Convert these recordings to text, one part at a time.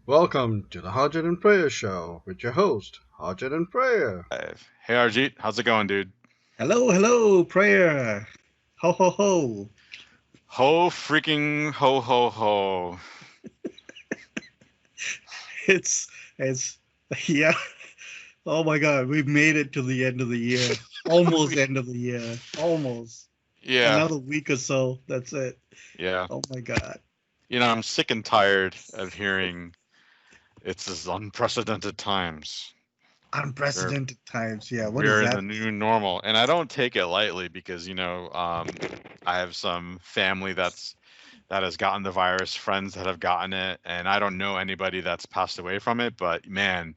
Welcome to the Harjit and Prayer show with your host, Harjit and Prayer. Hey Harjit, how's it going, dude? Hello, hello, prayer. Ho, ho, ho. Ho freaking ho ho ho. It's, yeah. Oh my God, we've made it to the end of the year. Almost end of the year. Almost. Yeah, Another week or so. That's it. yeah. Oh my God. I'm sick and tired of hearing it's this unprecedented times. We're Unprecedented times. Yeah. What does we're in that the mean? new normal, and I don't take it lightly because I have some family that has gotten the virus, friends that have gotten it, and I don't know anybody that's passed away from it. But man,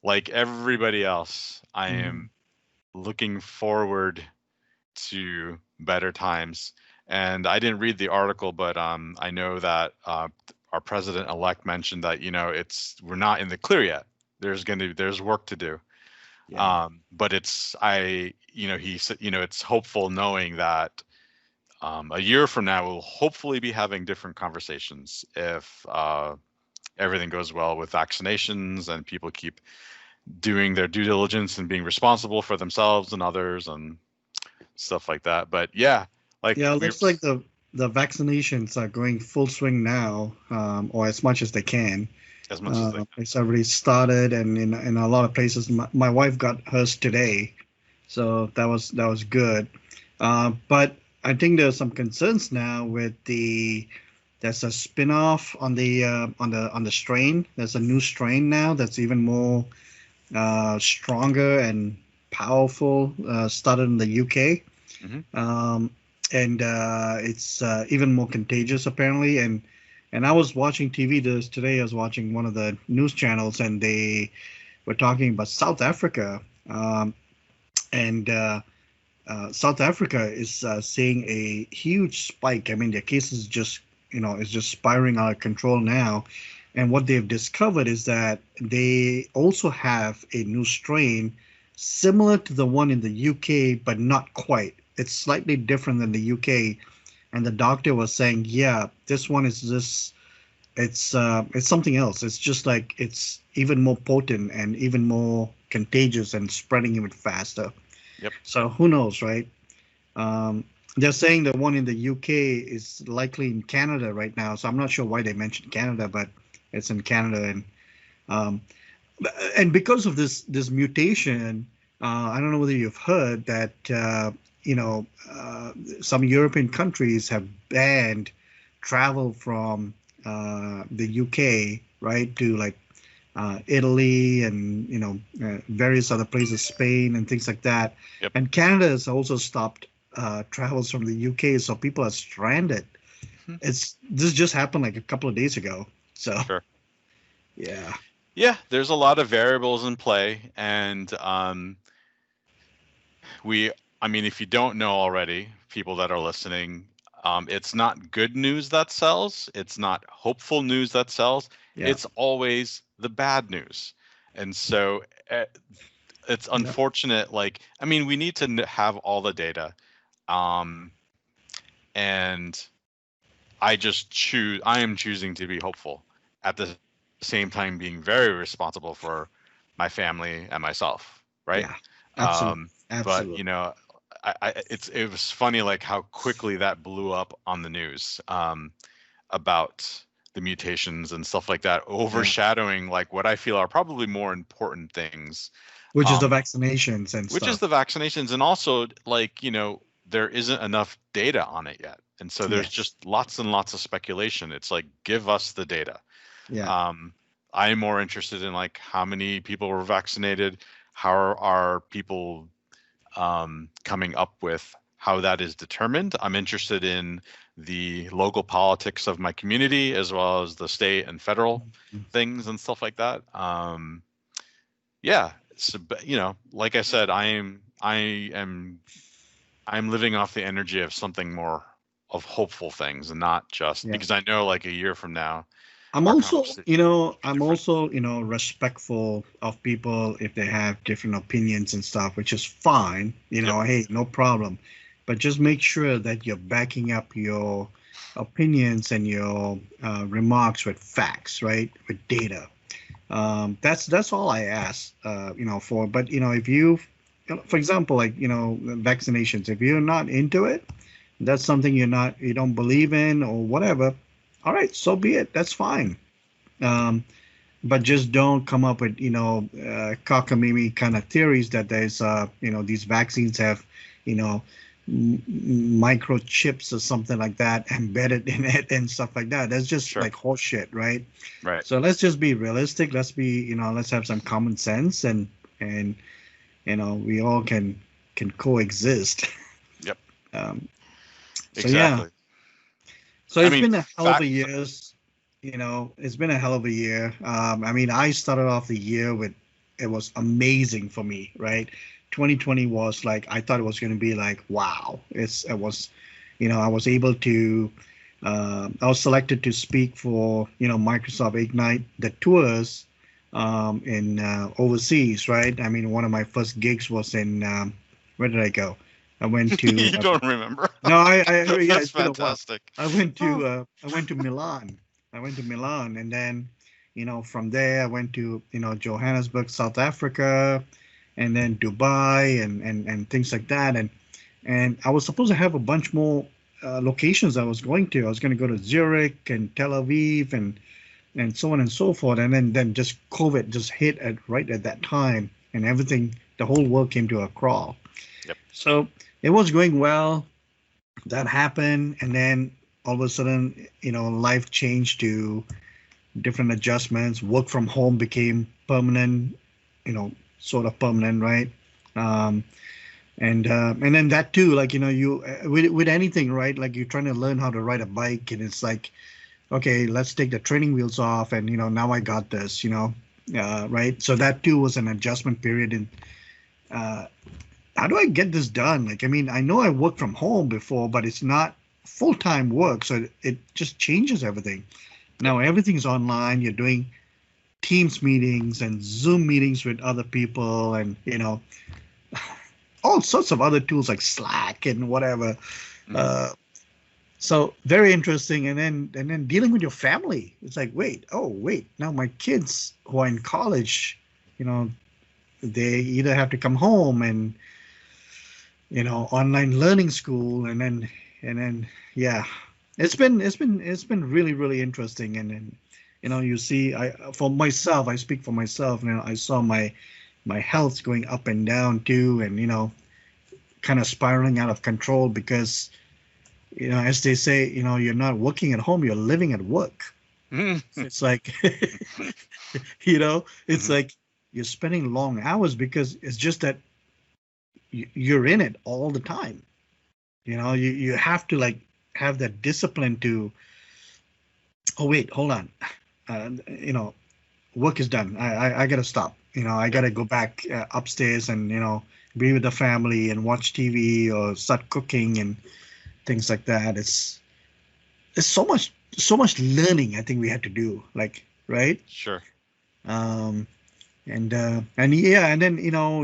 like everybody else, I Mhm. am looking forward to better times. And I didn't read the article, but I know that our president elect mentioned that it's we're not in the clear yet. There's work to do. Yeah. But it's I he said it's hopeful knowing that a year from now we'll hopefully be having different conversations if everything goes well with vaccinations and people keep doing their due diligence and being responsible for themselves and others and stuff like that. But yeah, like Yeah. we were Looks like the vaccinations are going full swing now, or as much as they can. as much as they can. It's already started, and in a lot of places, my wife got hers today, so that was good. But I think there's some concerns now with there's a spin-off on the strain. There's a new strain now that's even more stronger and powerful. Started in the UK, Hmm. um, and it's even more contagious apparently. And I was watching TV this today. I was watching one of the news channels, and they were talking about South Africa, and South Africa is seeing a huge spike. I mean, their cases just is just spiraling out of control now. And what they've discovered is that they also have a new strain similar to the one in the UK, but not quite. It's slightly different than the UK. And the doctor was saying, yeah, this one is this. It's something else. It's just like it's even more potent and even more contagious and spreading even faster. Yep. So who knows, right? Um, they're saying the one in the UK is likely in Canada right now. So I'm not sure why they mentioned Canada, but it's in Canada, um, and because of this mutation, I don't know whether you've heard that you know some European countries have banned travel from the UK, right, to like Italy and various other places, Spain and things like that. Yep. And Canada has also stopped travels from the UK, so people are stranded. Hmm. It's this just happened like a couple of days ago. So Sure. yeah, Yeah, there's a lot of variables in play, and we. I mean, if you don't know already, people that are listening, it's not good news that sells. It's not hopeful news that sells. yeah, It's always the bad news, and so it's yeah, unfortunate. Like, I mean, we need to have all the data, um, and I am choosing to be hopeful at the same time being very responsible for my family and myself, right? yeah. Absolutely, But absolutely. it was funny like how quickly that blew up on the news about the mutations and stuff like that, Yeah, overshadowing like what I feel are probably more important things, which is the um, vaccinations and which is stuff. the vaccinations, and also like there isn't enough data on it yet, and so there's Yes, just lots and lots of speculation. It's like give us the data. yeah, um, I'm more interested in like how many people were vaccinated, how are people coming up with how that is determined. I'm interested in the local politics of my community as well as the state and federal things and stuff like that. Yeah, so, like I said, I'm living off the energy of something more of hopeful things and not just yeah. because I know like a year from now I'm our also, conversation will be I'm different. also, respectful of people if they have different opinions and stuff, which is fine. Yep. Hey, no problem. But just make sure that you're backing up your, opinions and your remarks with facts, right? With data. That's all I ask, for. But if for example, like vaccinations, if you're not into it, that's something you don't believe in or whatever. All right, so be it. That's fine. Um, but just don't come up with cockamamie kind of theories that there's these vaccines have you know microchips or something like that embedded in it and stuff like that. That's just Sure. like horse shit, right? Right. So let's just be realistic. Let's have some common sense, and we all can coexist. Yep. um, so yeah, Exactly. so I it's mean, been a hell of a fact. years. It's been a hell of a year. I mean, I started off the year with it was amazing for me, right? 2020 was like I thought it was going to be like wow. It was, I was able to. I was selected to speak for Microsoft Ignite the tours in overseas, right? I mean, one of my first gigs was in where did I go? I went to You don't remember? no, yeah, That's it's been a while. fantastic. Oh. I went to Milan. I went to Milan, and then, from there I went to Johannesburg, South Africa, and then Dubai and things like that. And I was supposed to have a bunch more locations I was going to. I was going to go to Zurich and Tel Aviv and so on and so forth. And then just COVID just hit right at that time, and everything, the whole world came to a crawl. Yep. So it was going well. That happened, and then all of a sudden, life changed to different adjustments. Work from home became permanent, sort of permanent, right? Um, and then that too, like you with anything, right? Like you're trying to learn how to ride a bike, and it's like, okay, let's take the training wheels off, and now I got this, right? So that too was an adjustment period, and uh, how do I get this done? Like, I mean, I know I worked from home before, but it's not full time work, so it just changes everything. Yep. Now everything's online. You're doing Teams meetings and Zoom meetings with other people, and all sorts of other tools like Slack and whatever. Mhm. Uh, so very interesting. And then dealing with your family. It's like, wait, now my kids who are in college, you know, they either have to come home and online learning school, and then yeah, it's been really really interesting. And you see, I for myself, I speak for myself. I saw my health going up and down too, and kind of spiraling out of control because as they say, you're not working at home, you're living at work. Mhm. So it's like it's Mhm. like you're spending long hours because it's just that you're in it all the time. You have to like have that discipline to, oh wait, hold on, uh, you know work is done. I gotta stop. I Yep. gotta go back upstairs and be with the family and watch TV or start cooking and things like that. It's so much learning I think we had to do, like, right. Sure. um and yeah, and then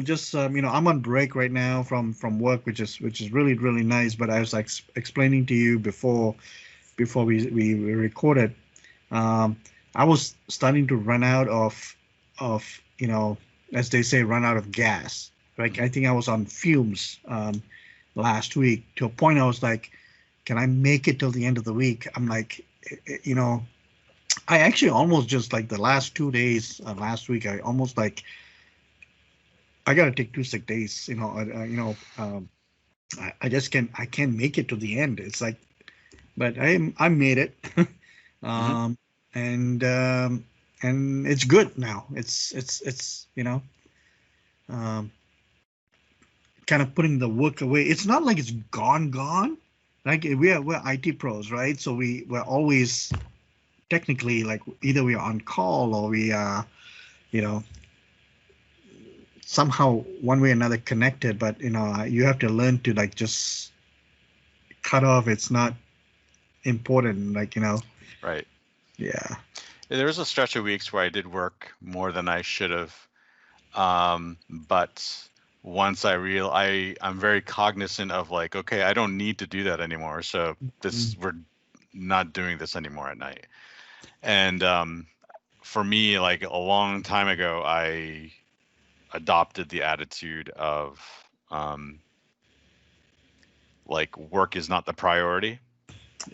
just I'm on break right now from work, which is really really nice. But I was like explaining to you before we recorded. um I was starting to run out of as they say, run out of gas. Like, Mhm. I think I was on fumes last week, to a point I was like, can I make it till the end of the week? I'm like, I actually almost just like the last 2 days last week, I almost like I gotta take 2 sick days. I just can't make it to the end. It's like, but I made it. Mhm. um, and it's good now. It's um, kind of putting the work away. It's not like it's gone. Like, we're IT pros, right? So we're always technically, like, either we're on call or we are you know somehow one way or another connected. But you have to learn to, like, just cut off. It's not important, like, Right. yeah. There was a stretch of weeks where I did work more than I should have. But once I'm very cognizant of, like, okay, I don't need to do that anymore. So Mm. this we're not doing this anymore at night. And for me, like a long time ago, I adopted the attitude of like work is not the priority,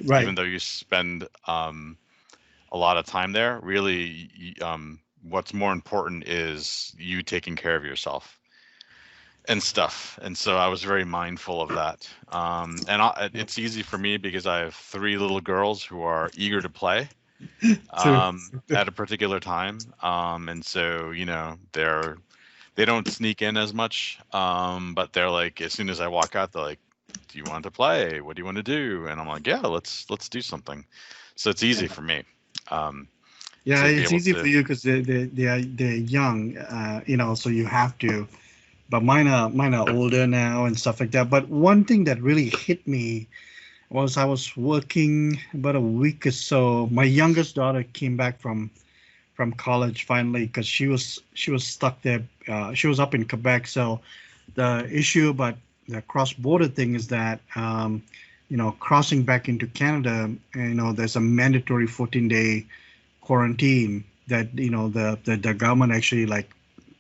Right. even though you spend a lot of time there. Really, what's more important is you taking care of yourself and stuff. And so I was very mindful of that. It's easy for me because I have 3 little girls who are eager to play True. at a particular time. And so, they don't sneak in as much. But they're like, as soon as I walk out, they're like, do you want to play? What do you want to do? And I'm like, yeah, let's do something. So it's easy for me. Yeah, To be it's able easy to. for you because they're young, so you have to. But mine are older now and stuff like that. But one thing that really hit me was I was working about a week or so. My youngest daughter came back from college finally because she was stuck there. She was up in Quebec. So the issue about the cross border thing is that crossing back into Canada, there's a mandatory 14-day quarantine that the government actually like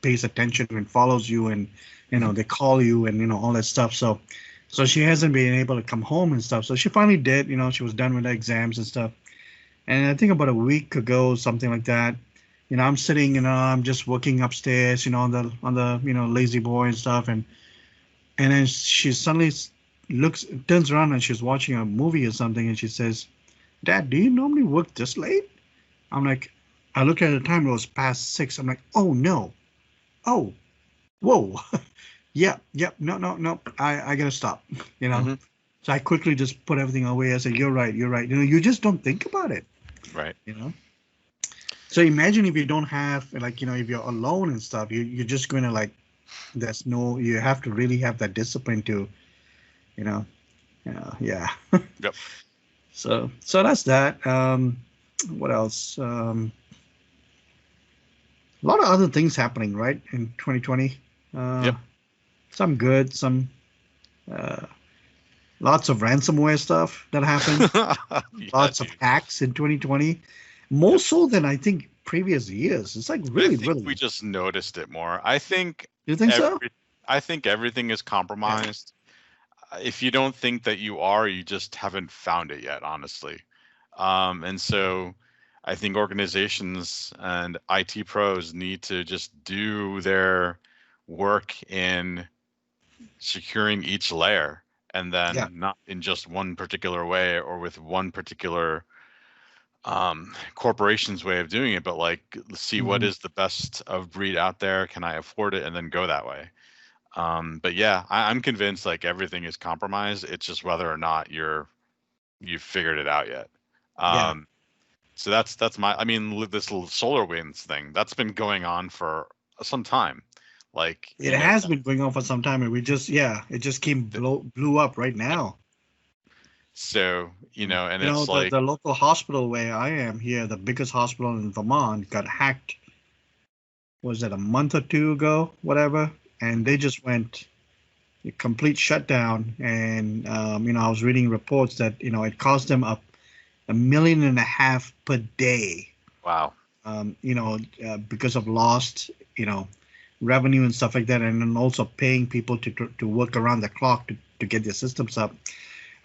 pays attention and follows you, and they call you and all that stuff. So she hasn't been able to come home and stuff. So she finally did. She was done with her exams and stuff. And I think about a week ago, something like that. I'm sitting, I'm just working upstairs, on the lazy boy and stuff, and then she suddenly turns around and she's watching a movie or something, and she says, "Dad, do you normally work this late?" I'm like, I looked at the time; it was past 6. I'm like, "Oh no! Oh, whoa! Yeah, no, no, no! I gotta stop." You know. Mhm. So I quickly just put everything away. I said, "You're right. You're right." You just don't think about it. Right. You know. So imagine if you don't have like if you're alone and stuff, you're just going to like there's no you have to really have that discipline to you know yeah. Yep. So that's that. What else? A lot of other things happening right in 2020. Uh, Yep. some good, some uh, lots of ransomware stuff that happened. Yeah, Lots of dude. hacks in 2020, more Yep. so than I think previous years. It's like I really, think we really. just noticed it more. I think You think so? every I think everything is Yeah. compromised. If you don't think that you are, you just haven't found it yet, honestly. And so I think organizations and IT pros need to just do their work in securing each layer, and Yeah. then not in just one particular way or with one particular corporation's way of doing it, but like see what Mhm. is the best of breed out there. Can I afford it? And then go that way. But yeah, I'm convinced like everything is compromised. It's just whether or not you've figured it out yet. Yeah. Um, so that's my. I mean, this little solar winds thing that's been going on for some time. Like It has been going on for some time, and it just came blew up right now. so and it's The, like the local hospital where I am here, the biggest hospital in Vermont, got hacked. Was it a month or two ago, whatever? And they just went a complete shutdown. And I was reading reports that it cost them $1.5 million per day. wow. Because of lost revenue and stuff like that, and then also paying people to work around the clock to get their systems up.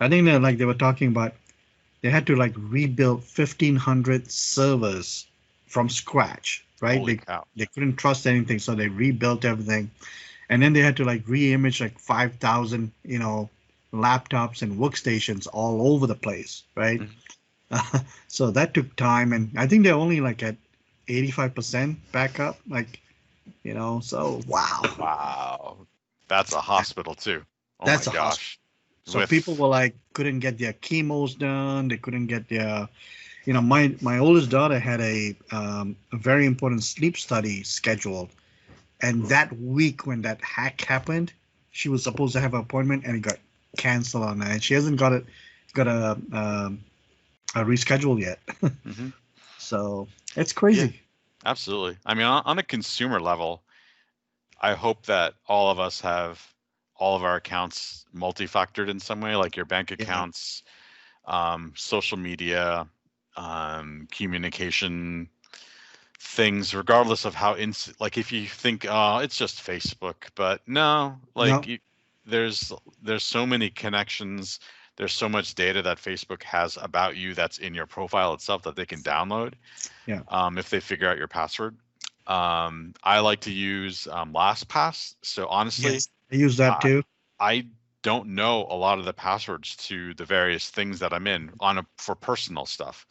I think that like they were talking about they had to like rebuild 1,500 servers from scratch, right? Holy They cow. they couldn't trust anything, so they rebuilt everything, and then they had to like re-image like 5,000 laptops and workstations all over the place, right? Mhm. So that took time, and I think they're only like at 85% backup, like So wow, Wow. That's a hospital too. Oh my that's a hospital. gosh. So people With were like couldn't get their chemos done. They couldn't get their my oldest daughter had a very important sleep study scheduled, and that week when that hack happened, she was supposed to have an appointment and it got canceled on that, and she hasn't got a reschedule yet. Mhm. So it's Yeah, crazy. absolutely. I mean, on a consumer level, I hope that all of us have all of our accounts multi-factored in some way, like your bank Yeah. accounts, social media, communication things, regardless of how like if you think, oh, it's just Facebook, but no, like No. there's so many connections. There's so much data that Facebook has about you that's in your profile itself that they can download. Yeah. If they figure out your password. I like to use LastPass. So honestly, Yes. I use that I, too. I don't know a lot of the passwords to the various things that I'm in for personal stuff.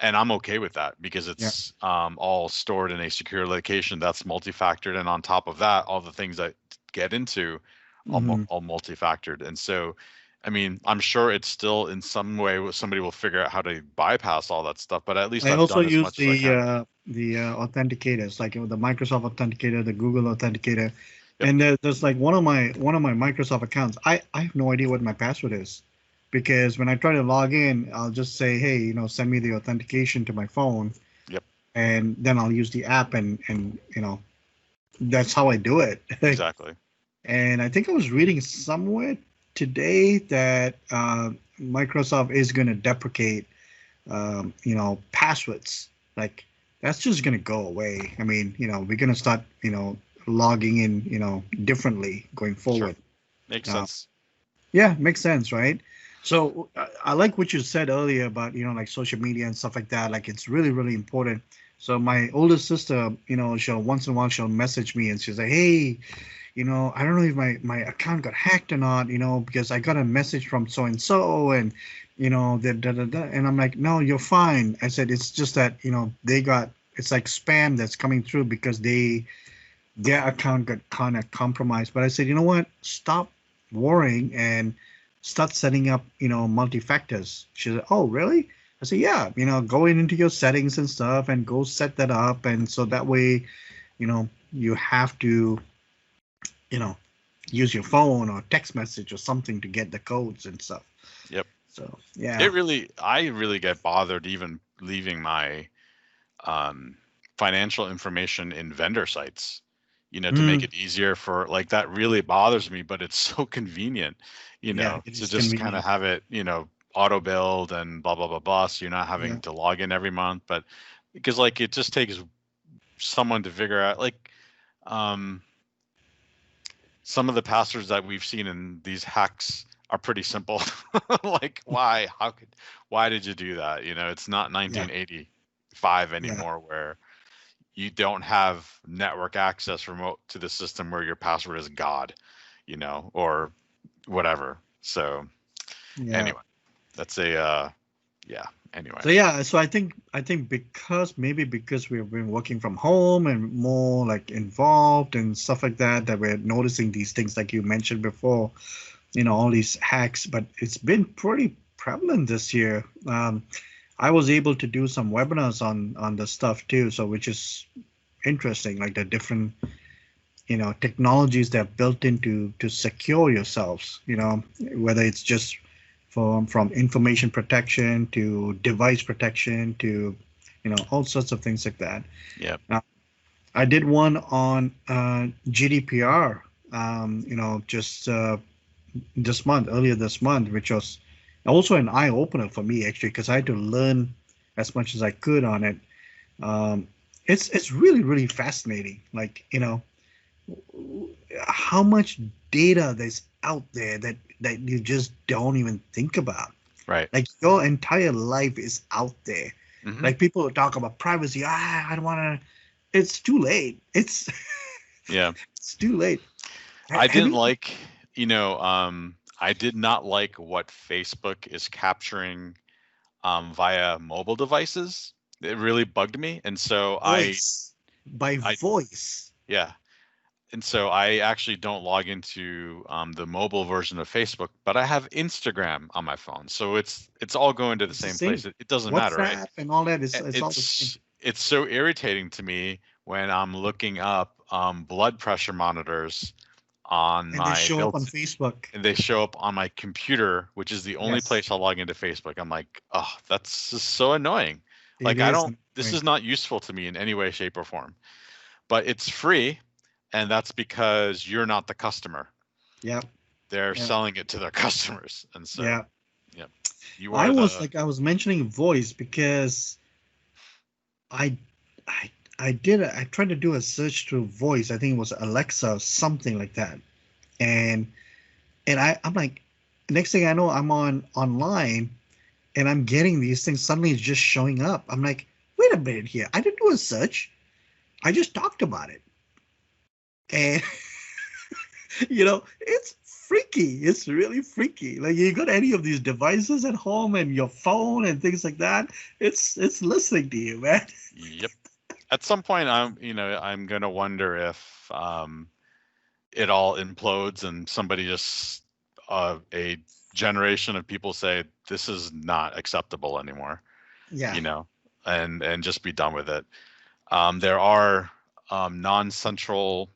And I'm okay with that because Yeah. it's all stored in a secure location that's multi-factored, and on top of that, all the things I get into Hmm. all multi-factored. And so, I mean, I'm sure it's still in some way somebody will figure out how to bypass all that stuff, but at least I I've also done as use much as I can. the authenticators, like the Microsoft Authenticator, the Google Authenticator, Yep. and there's like one of my Microsoft accounts. I have no idea what my password is, because when I try to log in, I'll just say, hey, send me the authentication to my phone, Yep. and then I'll use the app, and that's how I do it. Exactly. And I think I was reading somewhere today that Microsoft is going to deprecate passwords. Like, that's just going to go away. I mean, we're going to start, logging in, differently going Sure. forward. Makes Uh, sense. yeah, makes sense, right? So I like what you said earlier about, like social media and stuff like that. Like, it's really, really important. So my older sister, she'll once in a while she'll message me and she's like, hey, I don't know if my account got hacked or not, because I got a message from so and so, and and I'm like, no, you're fine. I said, it's just that, it's like spam that's coming through because their account got kind of compromised. But I said, you know what? Stop worrying and start setting up, multi-factors. She said, oh, really? I said, yeah, go into your settings and stuff and go set that up. And so that way, you have to, you know, use your phone or text message or something to get the codes and stuff. Yep. So yeah. I really get bothered even leaving my financial information in vendor sites, to make Mm, it easier for, like, that really bothers me, but it's so convenient, yeah, it to is just kind of convenient. have it, auto build and blah, blah, blah, blah. So you're not Yeah. having to log in every month, but because, like, it just takes someone to figure out, like, um, some of the passwords that we've seen in these hacks are pretty simple. Like, why did you do that? It's not Yeah. 1985 Yeah. anymore where you don't have network access remote to the system where your password is God, or whatever. So Yeah. anyway, that's yeah. Anyway, So yeah, so I think because we've been working from home and more like involved and stuff like that, that we're noticing these things like you mentioned before, all these hacks, but it's been pretty prevalent this year. I was able to do some webinars on the stuff too, so which is interesting, like the different technologies that are built into to secure yourselves. Whether it's just from information protection to device protection to all sorts of things like that. yeah, Now, I did one on GDPR. Just earlier this month, which was also an eye opener for me actually, because I had to learn as much as I could on it. Um, it's really really fascinating. Like how much data there's out there that you just don't even think about. right. Like your entire life is out there. Hmm. Like people talk about privacy. I don't want to. It's too late. It's Yeah, it's too late. I Have didn't you? like, I did not like what Facebook is capturing via mobile devices. It really bugged me, and so Voice by I, voice. yeah, and so I actually don't log into the mobile version of Facebook, but I have Instagram on my phone, so it's all going to the It's the same same. place. It doesn't matter, right? WhatsApp and all that is it's all the same. It's so irritating to me when I'm looking up blood pressure monitors on And they my show up on built, Facebook. and they show up on my computer, which is the only Yes, place I log into Facebook. I'm like, oh, that's just so annoying. it Like, I is don't. This annoying. is not useful to me in any way, shape, or form. But it's free, and that's because you're not the customer. Yeah, They're yeah, selling it to their customers, and so yeah. Yep. You I are was the like I was mentioning voice because I I I tried to do a search through voice. I think it was Alexa or something like that. And I'm like, next thing I know, I'm online and I'm getting these things. Suddenly it's just showing up. I'm like, wait a minute here. I didn't do a search. I just talked about it. And it's freaky. It's really freaky. Like you got any of these devices at home and your phone and things like that, it's listening to you, man. Yep. At some point, I'm gonna wonder if it all implodes and somebody just a generation of people say this is not acceptable anymore, Yeah. you know, and just be done with it. There are non-central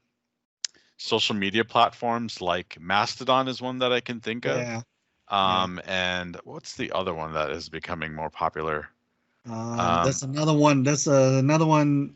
social media platforms like Mastodon is one that I can think of. Yeah. Yeah. And what's the other one that is becoming more popular? That's another one. That's another one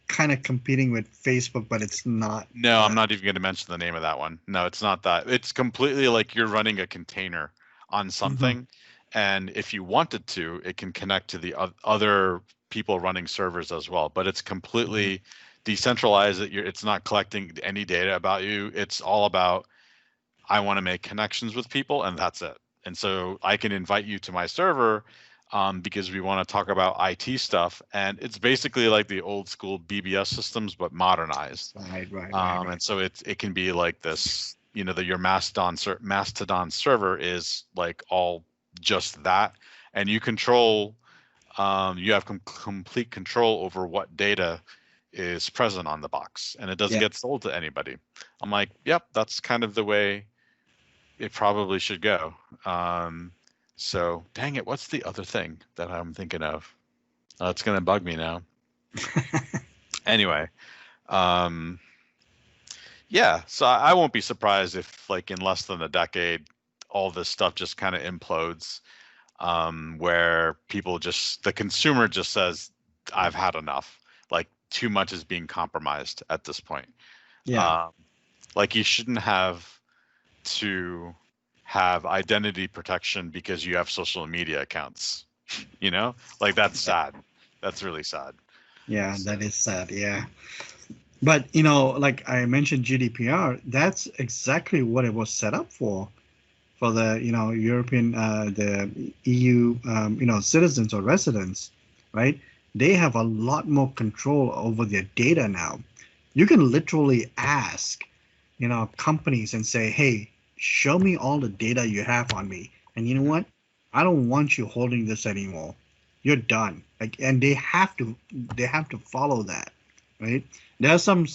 kind of competing with Facebook, but it's not. No, I'm not even going to mention the name of that one. No, it's not that. It's completely like you're running a container on Mhm. something, and if you wanted to, it can connect to the other people running servers as well. But it's Mhm. completely decentralized. It's not collecting any data about you. It's all about I want to make connections with people, and that's it. And so I can invite you to my server because we want to talk about IT stuff. And it's basically like the old school BBS systems, but modernized. Right. Right. Right. Right. And so it can be like this, that your Mastodon server is like all just that, and you control, you have complete control over what data is present on the box, and it doesn't Yeah. get sold to anybody. I'm like, yep, that's kind of the way it probably should go. So dang it, what's the other thing that I'm thinking of? It's gonna bug me now. Anyway, um, yeah, so I won't be surprised if, like, in less than a decade, all this stuff just kind of implodes, where the consumer just says, I've had enough. Like, too much is being compromised at this point. Yeah. Um, like, you shouldn't have to have identity protection because you have social media accounts, Like, that's sad. That's really sad. Yeah. So, That is sad. Yeah. But like I mentioned, GDPR. That's exactly what it was set up for the European, the EU, citizens or residents, right? They have a lot more control over their data now. You can literally ask, companies and say, "Hey, show me all the data you have on me." And you know what? I don't want you holding this anymore. You're done. Like, and they have to follow that, right? There are some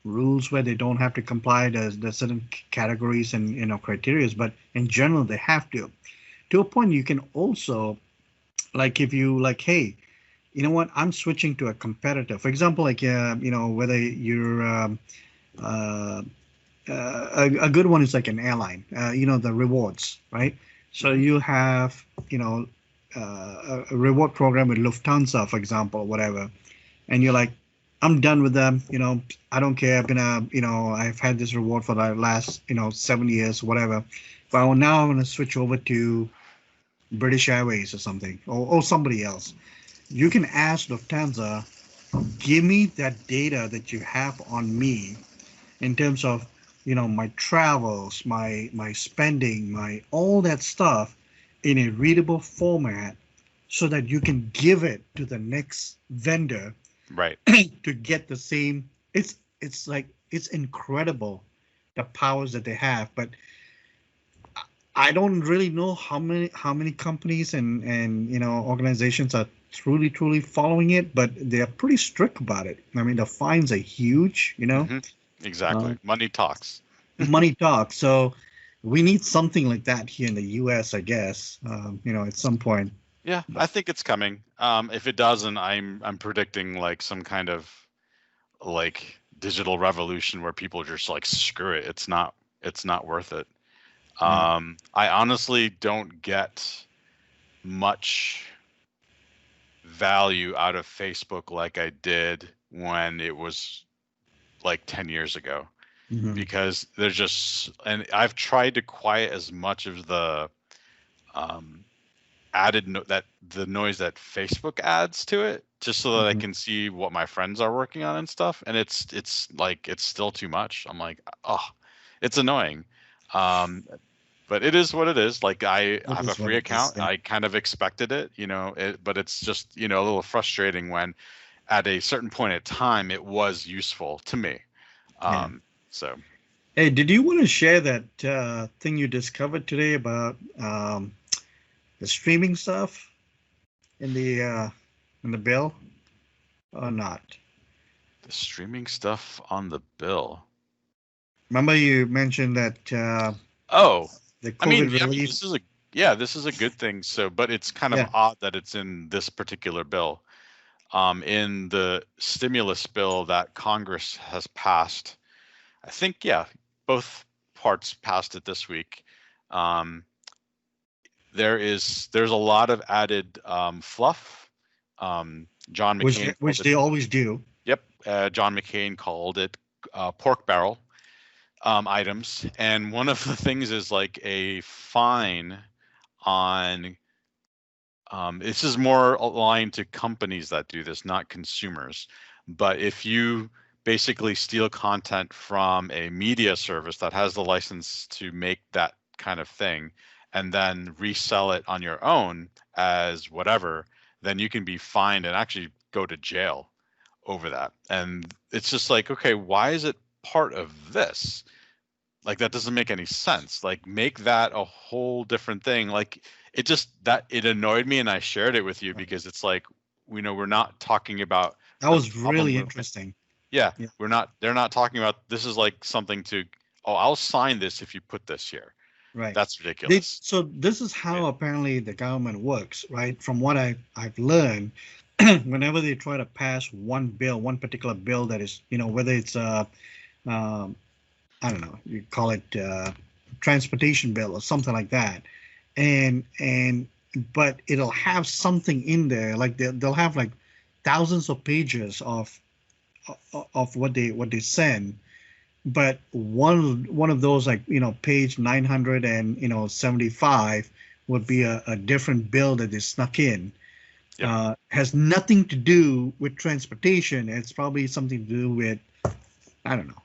rules where they don't have to comply. There's certain categories and criteria, but in general they have to a point. You can also, like, if you like, hey, you know what, I'm switching to a competitor, for example, like, whether you're uh, a good one is like an airline, the rewards, right? So you have, a reward program with Lufthansa, for example, or whatever, and you're like, I'm done with them. I don't care. I've been I've had this reward for the last 7 years, whatever. But now I'm gonna switch over to British Airways or something, or somebody else. You can ask Lufthansa, give me that data that you have on me in terms of my travels, my spending, my all that stuff in a readable format, so that you can give it to the next vendor right. to get the same. It's like, it's incredible the powers that they have. But I don't really know how many companies and organizations are truly following it, but they are pretty strict about it. I mean, the fines are huge. hmm uh, Exactly. Money talks. Money talks. So we need something like that here in the U.S., I guess. At some point. Yeah, But I think it's coming. If it doesn't, I'm predicting like some kind of like digital revolution where people are just like, screw it, it's not worth it. yeah. I honestly don't get much value out of Facebook like I did when it was like 10 years ago, Mhm. because there's just, and I've tried to quiet as much of the um, added that the noise that Facebook adds to it, just so that I can see what my friends are working on and stuff. And it's like it's still too much. I'm like, oh, it's annoying. But it is what it is. Like I have a free account. I kind of expected it, but it's just, a little frustrating when at a certain point in time it was useful to me. So. Hey, did you want to share that thing you discovered today about the streaming stuff in the bill or not? The streaming stuff on the bill. Remember you mentioned that. The COVID relief. This is a good thing. So, but it's kind of odd that it's in this particular bill. In the stimulus bill that Congress has passed, I think, both parts passed it this week. There's a lot of added fluff. John McCain, which they always do. Yep, John McCain called it pork barrel items, and one of the things is like a fine on. This is more aligned to companies that do this, not consumers. But if you basically steal content from a media service that has the license to make that kind of thing, and then resell it on your own as whatever, then you can be fined and actually go to jail over that. And it's just like, okay, why is it part of this? Like, that doesn't make any sense. Like, make that a whole different thing. Like, it annoyed me, and I shared it with you because it's like, we're not talking about. That was really interesting. Yeah, they're not talking about, this is like something to, I'll sign this if you put this here. Right. That's ridiculous. So this is how apparently the government works, right? From what I've learned, whenever they try to pass one particular bill that is, whether it's I don't know, you call it transportation bill or something like that, but it'll have something in there, like they'll have like thousands of pages of what they send. But one of those, like, page 975 would be a different bill that is snuck in. Yep. Has nothing to do with transportation. It's probably something to do with, I don't know,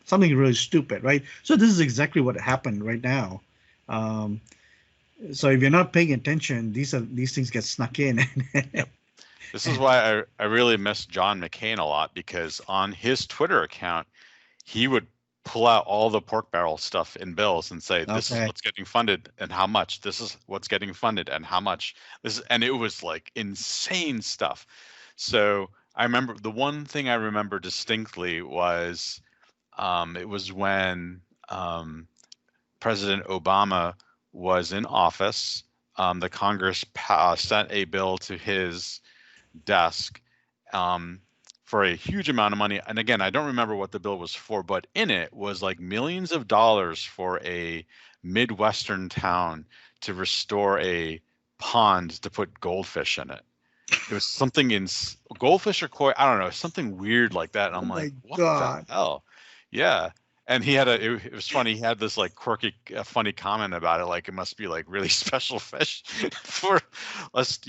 something really stupid, right? So this is exactly what happened right now. So if you're not paying attention, these things get snuck in. Yep. This is why I really miss John McCain a lot, because on his Twitter account, he would pull out all the pork barrel stuff in bills and say, this is what's getting funded and how much. This is what's getting funded and how much. And it was like insane stuff. So I remember, the one thing I remember distinctly was it was when President Obama was in office. The Congress sent a bill to his desk for a huge amount of money. And again, I don't remember what the bill was for, but in it was like millions of dollars for a Midwestern town to restore a pond to put goldfish in it. It was something in goldfish or koi, I don't know, something weird like that. And I'm like, what the hell? Yeah. And he had it was funny. He had this like quirky, funny comment about it. Like, it must be like really special fish for us,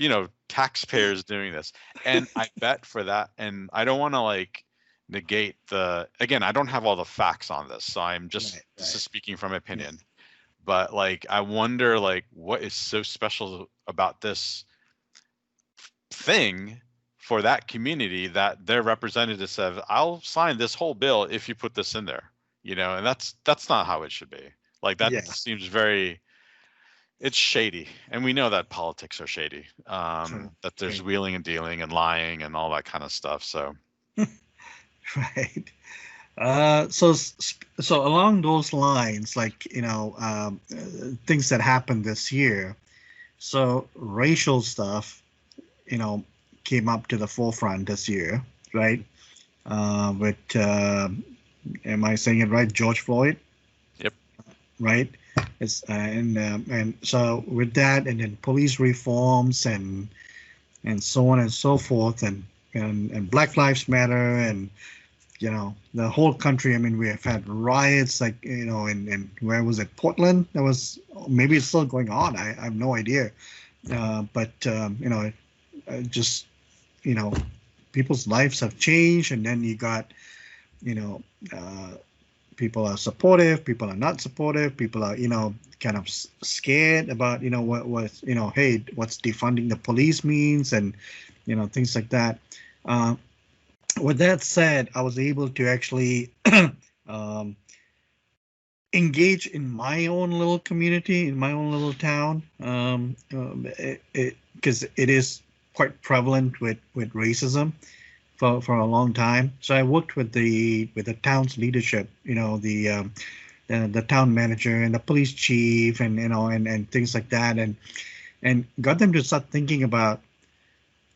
taxpayers doing this. And I bet for that, and I don't want to like negate again, I don't have all the facts on this. So I'm just speaking from opinion, but like, I wonder like what is so special about this thing for that community that their representatives said, I'll sign this whole bill if you put this in there. And that's not how it should be. Like, that seems it's shady. And we know that politics are shady, that there's wheeling and dealing and lying and all that kind of stuff. So. Right. So along those lines, like, things that happened this year. So racial stuff, came up to the forefront this year, right? With, am I saying it right? George Floyd. Yep. Right. It's and so with that, and then police reforms and so on and so forth, and Black Lives Matter, and the whole country. I mean, we have had riots like, in where was it? Portland? That was, maybe it's still going on. I have no idea. But just, you know, people's lives have changed, and then you got, you know, uh, people are supportive, people are not supportive, people are, kind of scared about, hey, what's defunding the police means, and, things like that. Uh, with that said, I was able to actually um, engage in my own little community, in my own little town, because it is quite prevalent with racism for a long time. So I worked with the town's leadership, the town manager and the police chief, and and things like that, and got them to start thinking about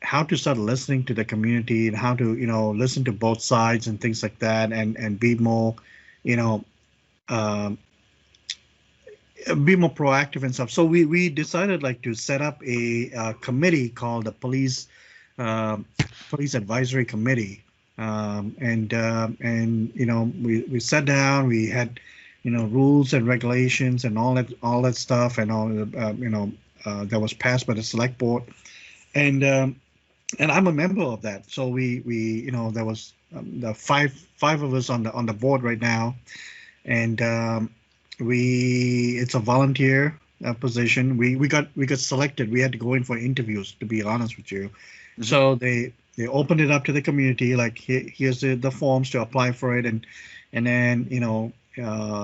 how to start listening to the community, and how to listen to both sides and things like that, and you know um, be more proactive and stuff. So we decided like to set up a committee called the uh, police advisory committee, and we sat down. We had rules and regulations and all that stuff, and all that was passed by the select board, and I'm a member of that. So we there was the five of us on the board right now, and we it's a volunteer position. We got selected. We had to go in for interviews, to be honest with you. Mhm. So they opened it up to the community, like, here's the forms to apply for it, and then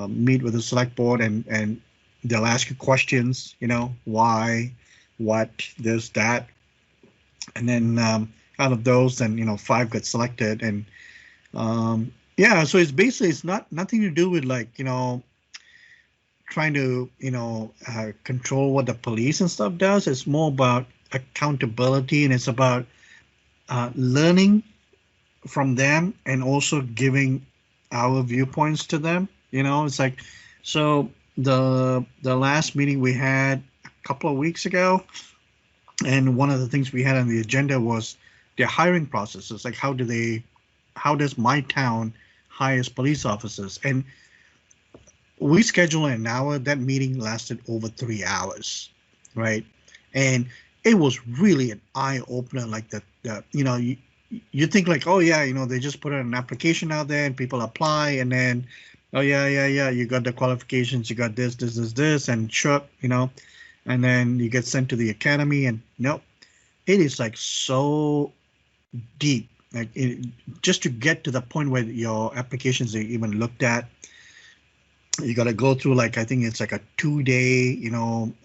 meet with the select board, and they'll ask you questions, why, what, this, that, and then out of those, then five got selected, and yeah, so it's not nothing to do with, like, trying to control what the police and stuff does. It's more about accountability, and it's about learning from them, and also giving our viewpoints to them. It's like, so the last meeting we had a couple of weeks ago, and one of the things we had on the agenda was their hiring processes. Like, how does my town hires police officers? And we scheduled an hour. That meeting lasted over 3 hours, right? And it was really an eye opener. Like, you think like, oh yeah, they just put an application out there and people apply, and then, oh yeah, you got the qualifications, you got this, and sure, and then you get sent to the academy, and nope, it is like so deep. Like, just to get to the point where your applications are even looked at, you got to go through, like, I think it's like a 2 day,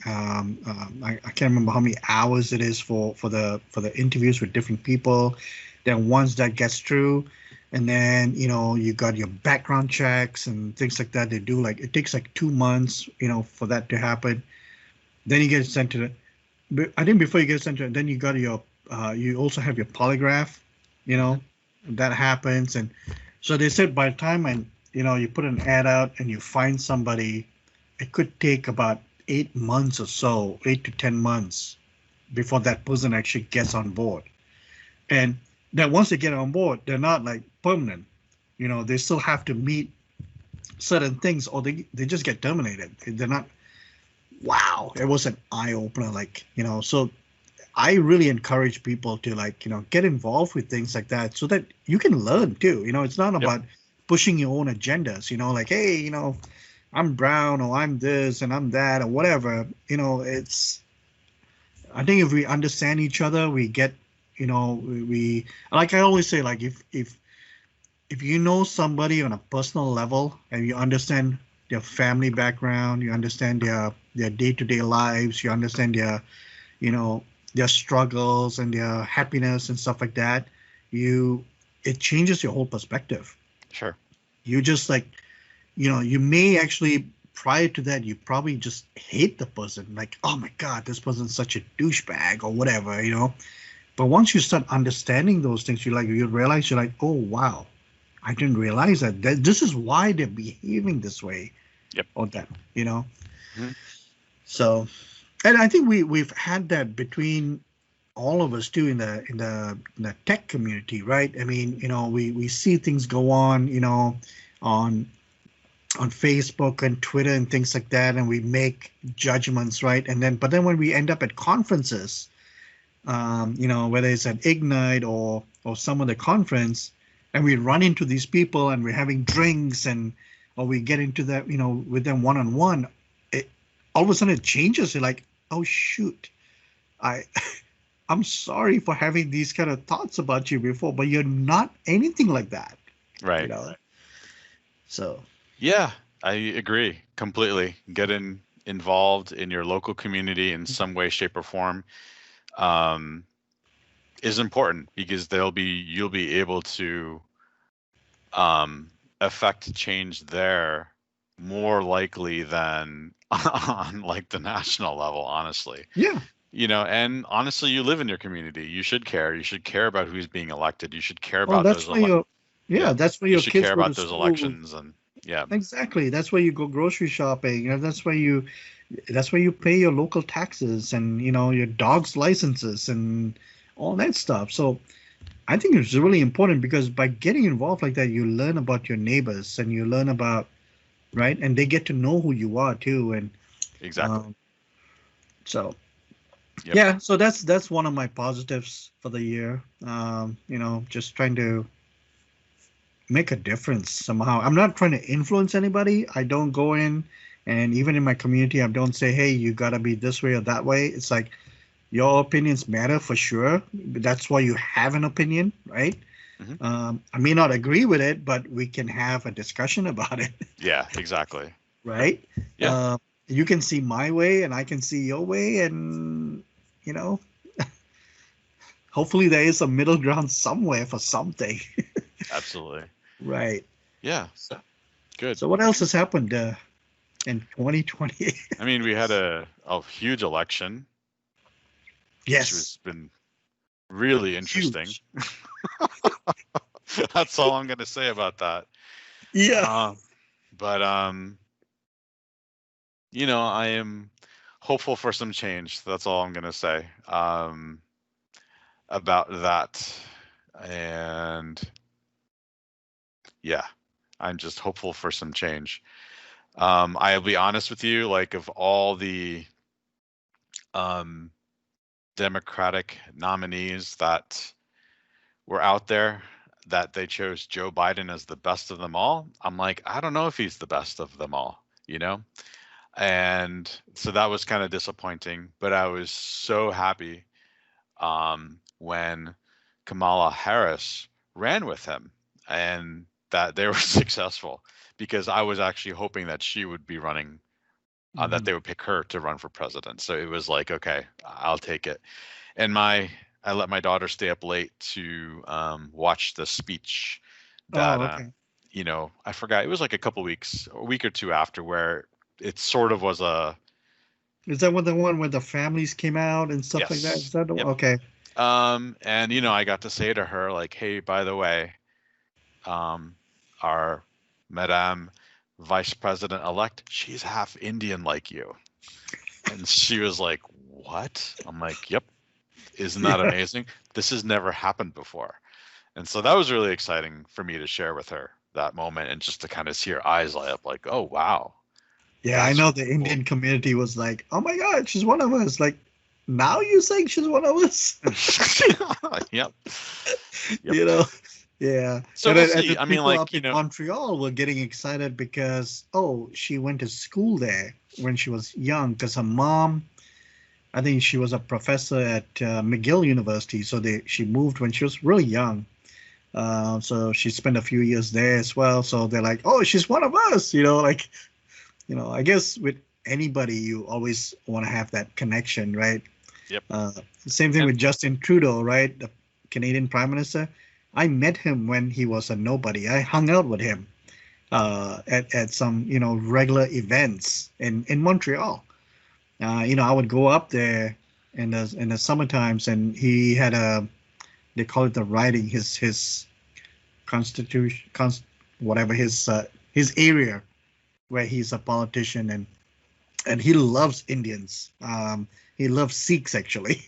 I can't remember how many hours it is for the interviews with different people. Then once that gets through, and then you got your background checks and things like that. They do, like, it takes like 2 months, for that to happen. Then you get sent to the, but I think before you get sent to it, then you got your you also have your polygraph, that happens. And so they said by the time, and you put an ad out and you find somebody, it could take about 8 months or so, 8 to 10 months, before that person actually gets on board. And then once they get on board, they're not like permanent. They still have to meet certain things, or they just get terminated. They're not. Wow, it was an eye opener. Like, so I really encourage people to, like, get involved with things like that, so that you can learn too. It's not Yep. about pushing your own agendas, like, hey, I'm brown, or I'm this and I'm that, or whatever. I think if we understand each other, we get, we, like I always say, like, if you know somebody on a personal level, and you understand their family background, you understand their day-to-day lives, you understand you know their struggles and their happiness and stuff like that, it changes your whole perspective. Sure. You just, like, you may actually, prior to that, you probably just hate the person, like, oh my god, this person's such a douchebag, or whatever. But once you start understanding those things, you realize, you're like, oh wow, I didn't realize that this is why they're behaving this way. Yep. Or that. Mhm. So, and I think we've had that between all of us too in the tech community, right? I mean, we see things go on, on Facebook and Twitter and things like that, and we make judgments, right? But then when we end up at conferences, whether it's at Ignite or some other conference, and we run into these people and we're having drinks or we get into that, with them one on one, it all of a sudden it changes. You're like, oh shoot, I I'm sorry for having these kind of thoughts about you before, but you're not anything like that, you Right. know. So Yeah, I agree completely. Getting involved in your local community in some way, shape, or form um, is important because you'll be able to affect change there more likely than on like the national level, honestly. yeah, And honestly, you live in your community. You should care. You should care about who's being elected. You should care well, about those yeah. that's where You your should kids care go to about those school. elections and yeah, Exactly. That's where you go grocery shopping. That's where you pay your local taxes and your dog's licenses and all that stuff. So I think it's really important because by getting involved like that, you learn about your neighbors and you learn about right, and they get to know who you are too. And exactly. um, so Yep. yeah, so that's one of my positives for the year. Just trying to make a difference somehow. I'm not trying to influence anybody. I don't go in and even in my community, I don't say, hey, you gotta be this way or that way. It's like your opinions matter for sure. That's why you have an opinion, right? hmm I may not agree with it, but we can have a discussion about it, Yeah, exactly. Yep. right? Yeah. You can see my way and I can see your way, and you know, hopefully there is a middle ground somewhere for something, Absolutely. right? Yeah. So, Good. so what else has happened in 2020? I mean, we had a huge election, which Yes, has been really interesting. huge. That's all I'm going to say about that. Yeah. But I am hopeful for some change. That's all I'm going to say about that. And yeah, I'm just hopeful for some change. I'll be honest with you, like of all the um, Democratic nominees that were out there, that they chose Joe Biden as the best of them all. I'm like, I don't know if he's the best of them all, And so that was kind of disappointing, but I was so happy when Kamala Harris ran with him and that they were successful because I was actually hoping that she would be running, that they would pick her to run for president. So it was like, okay, I'll take it. And I let my daughter stay up late to watch the speech that, Oh, okay. I forgot. It was like a week or two after, where it sort of was a Is that the one where the families came out and stuff like that? yes, Is that the one? yep. Okay. And I got to say to her like, hey, by the way, our Madame Vice President elect, she's half Indian like you. And she was like, what? I'm like, yep. Isn't that Yeah. amazing? This has never happened before. And so that was really exciting for me to share with her that moment and just to kind of see her eyes light up like, oh, wow. Yeah, I That's know the cool. Indian community was like, "Oh my God, she's one of us!" Like, now you saying she's one of us? Yep. You know? Yeah. So And we'll then see. the I mean, people like, up in Montreal were getting excited because she went to school there when she was young. Because her mom, I think she was a professor at McGill University, so she moved when she was really young. So she spent a few years there as well. So they're like, "Oh, she's one of us," like. I guess with anybody, you always want to have that connection, right? Yep. Same thing with Justin Trudeau, right? The Canadian Prime Minister. I met him when he was a nobody. I hung out with him at some, regular events in Montreal. I would go up there in the summer times, and he had they call it the riding, his constitution, whatever his area where he's a politician, and he loves Indians. He loves Sikhs actually.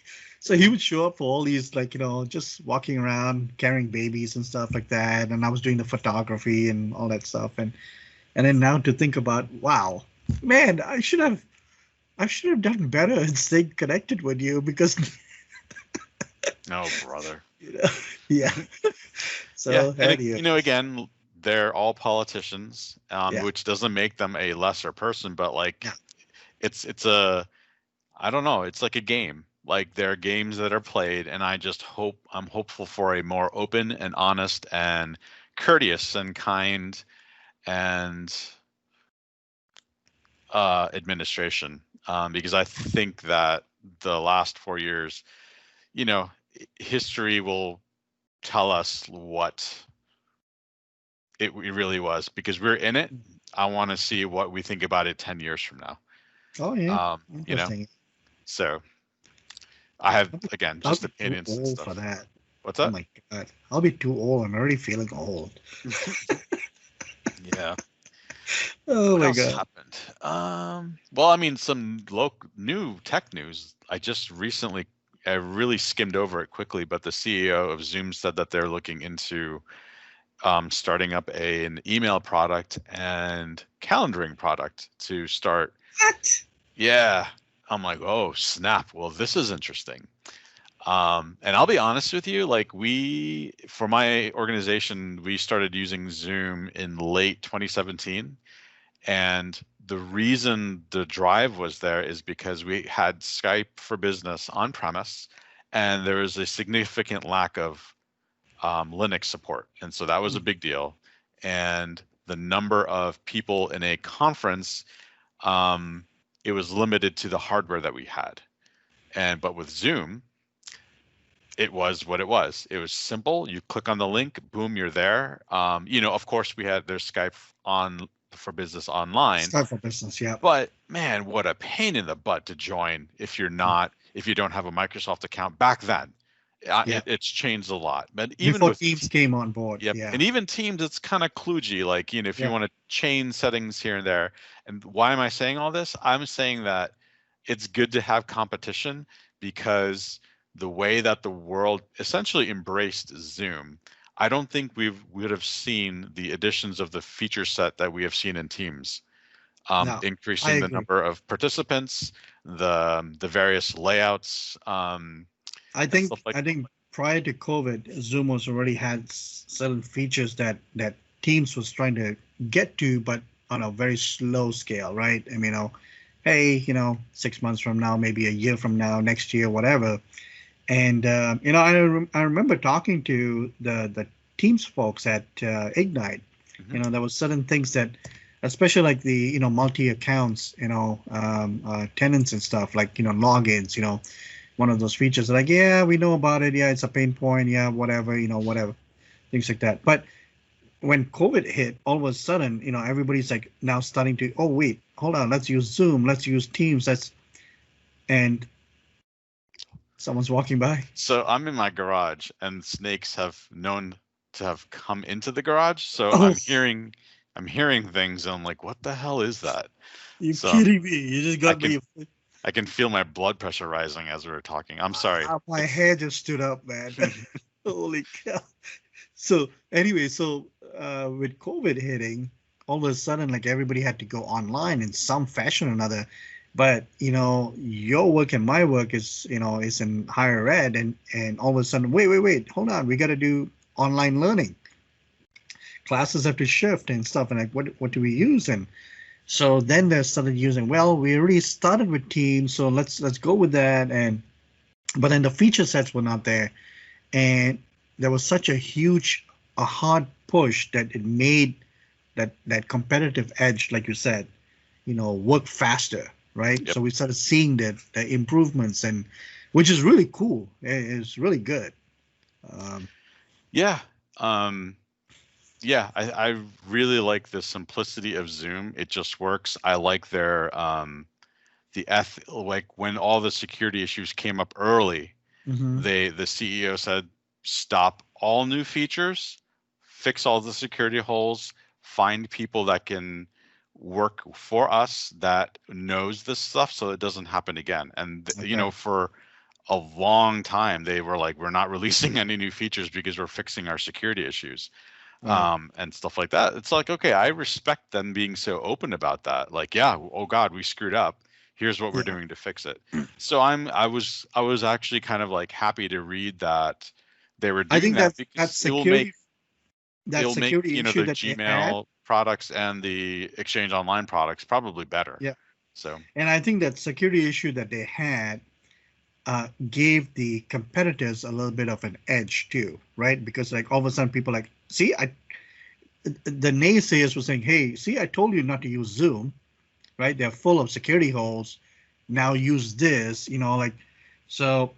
So he would show up for all these, like, just walking around carrying babies and stuff like that. And I was doing the photography and all that stuff. And then now to think about, wow, man, I should have done better and stayed connected with you because, No, brother. you know, yeah. Yeah, So and anyway, again, they're all politicians, yeah, which doesn't make them a lesser person, but like yeah, it's a I don't know, it's like a game. Like there are games that are played, and I'm hopeful for a more open and honest and courteous and kind and administration, because I think that the last 4 years, you know, history will tell us what it really was because we're in it. I want to see what we think about it 10 years from now. oh yeah, You know, interesting. so I have, I'll be, again, I'll just be too opinions and old for stuff. that. What's Oh that? my God, I'll be too old. I'm already feeling old. Yeah. Oh What my else God. happened? Well, I mean, some local new tech news. I really skimmed over it quickly, but the CEO of Zoom said that they're looking into starting up an email product and calendaring product to start. What? Yeah. I'm like, oh, snap. Well, this is interesting. And I'll be honest with you, like for my organization, we started using Zoom in late 2017. And the reason the drive was there is because we had Skype for Business on premise, and there was a significant lack of Linux support. And so that was a big deal. And the number of people in a conference, um, it was limited to the hardware that we had. But with Zoom, it was what it was. It was simple. You click on the link, boom, you're there. Of course, there's Skype on for Business online, Start for business. Yeah. but man, what a pain in the butt to join if you don't have a Microsoft account back then. Yeah. It's changed a lot. But even Before with Teams came on board. Yep, Yeah. and even Teams, it's kind of kludgy. Like, if you Yeah. want to change settings here and there. And why am I saying all this? I'm saying that it's good to have competition because the way that the world essentially embraced Zoom, I don't think we would have seen the additions of the feature set that we have seen in Teams, No, I increasing the agree. number of participants, the various layouts, I and think stuff like. I think prior to COVID, Zoom was already had certain features that Teams was trying to get to, but on a very slow scale, right? I mean, hey, 6 months from now, maybe a year from now, next year, whatever. And I remember talking to the Teams folks at Ignite. Mhm. There was certain things that, especially like the multi accounts, tenants and stuff, like logins, one of those features like, yeah, we know about it, yeah, it's a pain point, yeah, whatever, whatever, things like that. But when COVID hit, all of a sudden, everybody's like now starting to, oh wait, hold on, let's use Zoom, let's use Teams, and someone's walking by. So I'm in my garage, and snakes have known to have come into the garage. So Oh, I'm hearing things, and I'm like, what the hell is that? you So kidding me? You just I got can me. I can feel my blood pressure rising as we were talking. I'm sorry. My It's hair just stood up, man. Holy cow. So anyway, with COVID hitting, all of a sudden, like everybody had to go online in some fashion or another. But your work and my work is in higher ed, and all of a sudden, wait, hold on, we got to do online learning. Classes have to shift and stuff, and like, what do we use? And so then they started using. Well, we already started with Teams, so let's go with that. And but then the feature sets were not there, and there was such a hard push that it made that competitive edge, like you said, work faster, right? Yep. So we started seeing the improvements, and which is really cool. It's really good. Um, Yeah. Um, yeah, I really like the simplicity of Zoom. It just works. I like like when all the security issues came up early, mhm. the CEO said, stop all new features, fix all the security holes, find people that can work for us that knows this stuff so it doesn't happen again. And Okay. for a long time they were like, we're not releasing any new features because we're fixing our security issues, Right. and stuff like that. It's like, okay, I respect them being so open about that. Like, yeah, oh God, we screwed up. Here's what we're Yeah. doing to fix it. So I was actually kind of like happy to read that they were I doing think that, that because it'll make security issue the that they had. Gmail products and the Exchange Online products probably better. Yeah. So And I think that security issue that they had gave the competitors a little bit of an edge too, right? Because like all of a sudden people like, see, the naysayers were saying, hey, see, I told you not to use Zoom, right? They're full of security holes. Now use this, like, so,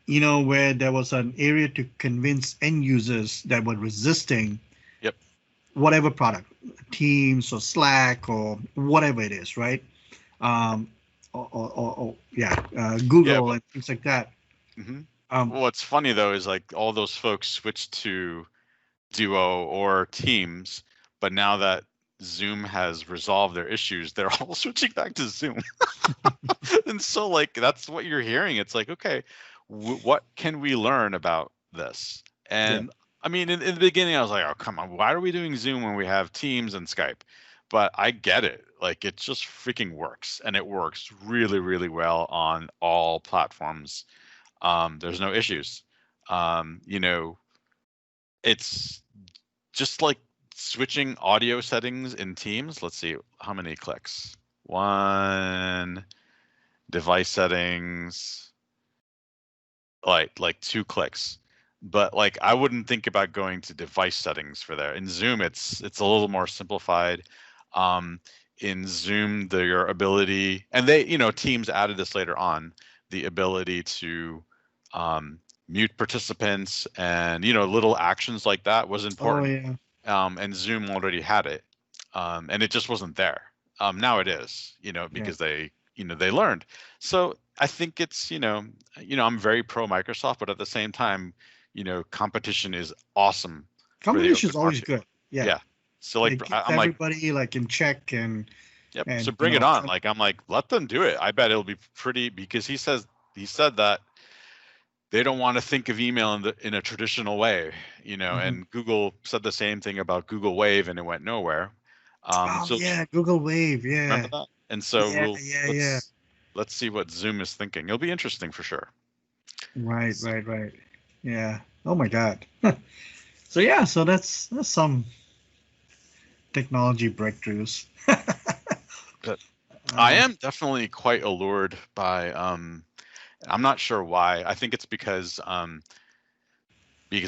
where there was an area to convince end users that were resisting yep. whatever product, Teams or Slack or whatever it is, right? Um, Yeah. Google and things like that. Hmm. Um, What's funny though is like all those folks switched to Duo or Teams, but now that Zoom has resolved their issues, they're all switching back to Zoom. And so like that's what you're hearing. It's like, okay, what can we learn about this? yeah, And I mean, in the beginning, I was like, oh, come on, why are we doing Zoom when we have Teams and Skype? But I get it. Like, it just freaking works, and it works really, really well on all platforms. There's no issues. You know, it's just like switching audio settings in Teams. Let's see how many clicks. One, device settings, like 2 clicks. But like I wouldn't think about going to device settings for there. In Zoom, it's a little more simplified. Um, in Zoom, your ability, and they, Teams added this later on, the ability to mute participants and little actions like that was oh important. yeah, And Zoom already had it, and it just wasn't there. Now it is, yeah. because they learned. So I think it's, I'm very pro Microsoft, but at the same time, competition is awesome for the Competition is open always market. good. Yeah, Yeah. So like it keeps I'm like, everybody like in check yep. So and bring it on. Like I'm like, let them do it. I bet it'll be pretty, because he said that they don't want to think of email in a traditional way, Mhm. and Google said the same thing about Google Wave and it went nowhere. Oh So yeah, Google Wave. remember Yeah, that? And so yeah, yeah, yeah. let's see what Zoom is thinking. It'll be interesting for sure. Right, right, right. Yeah. Oh my God. So yeah, so that's some technology breakthroughs. But I Um, am definitely quite allured by I'm not sure why. I think it's because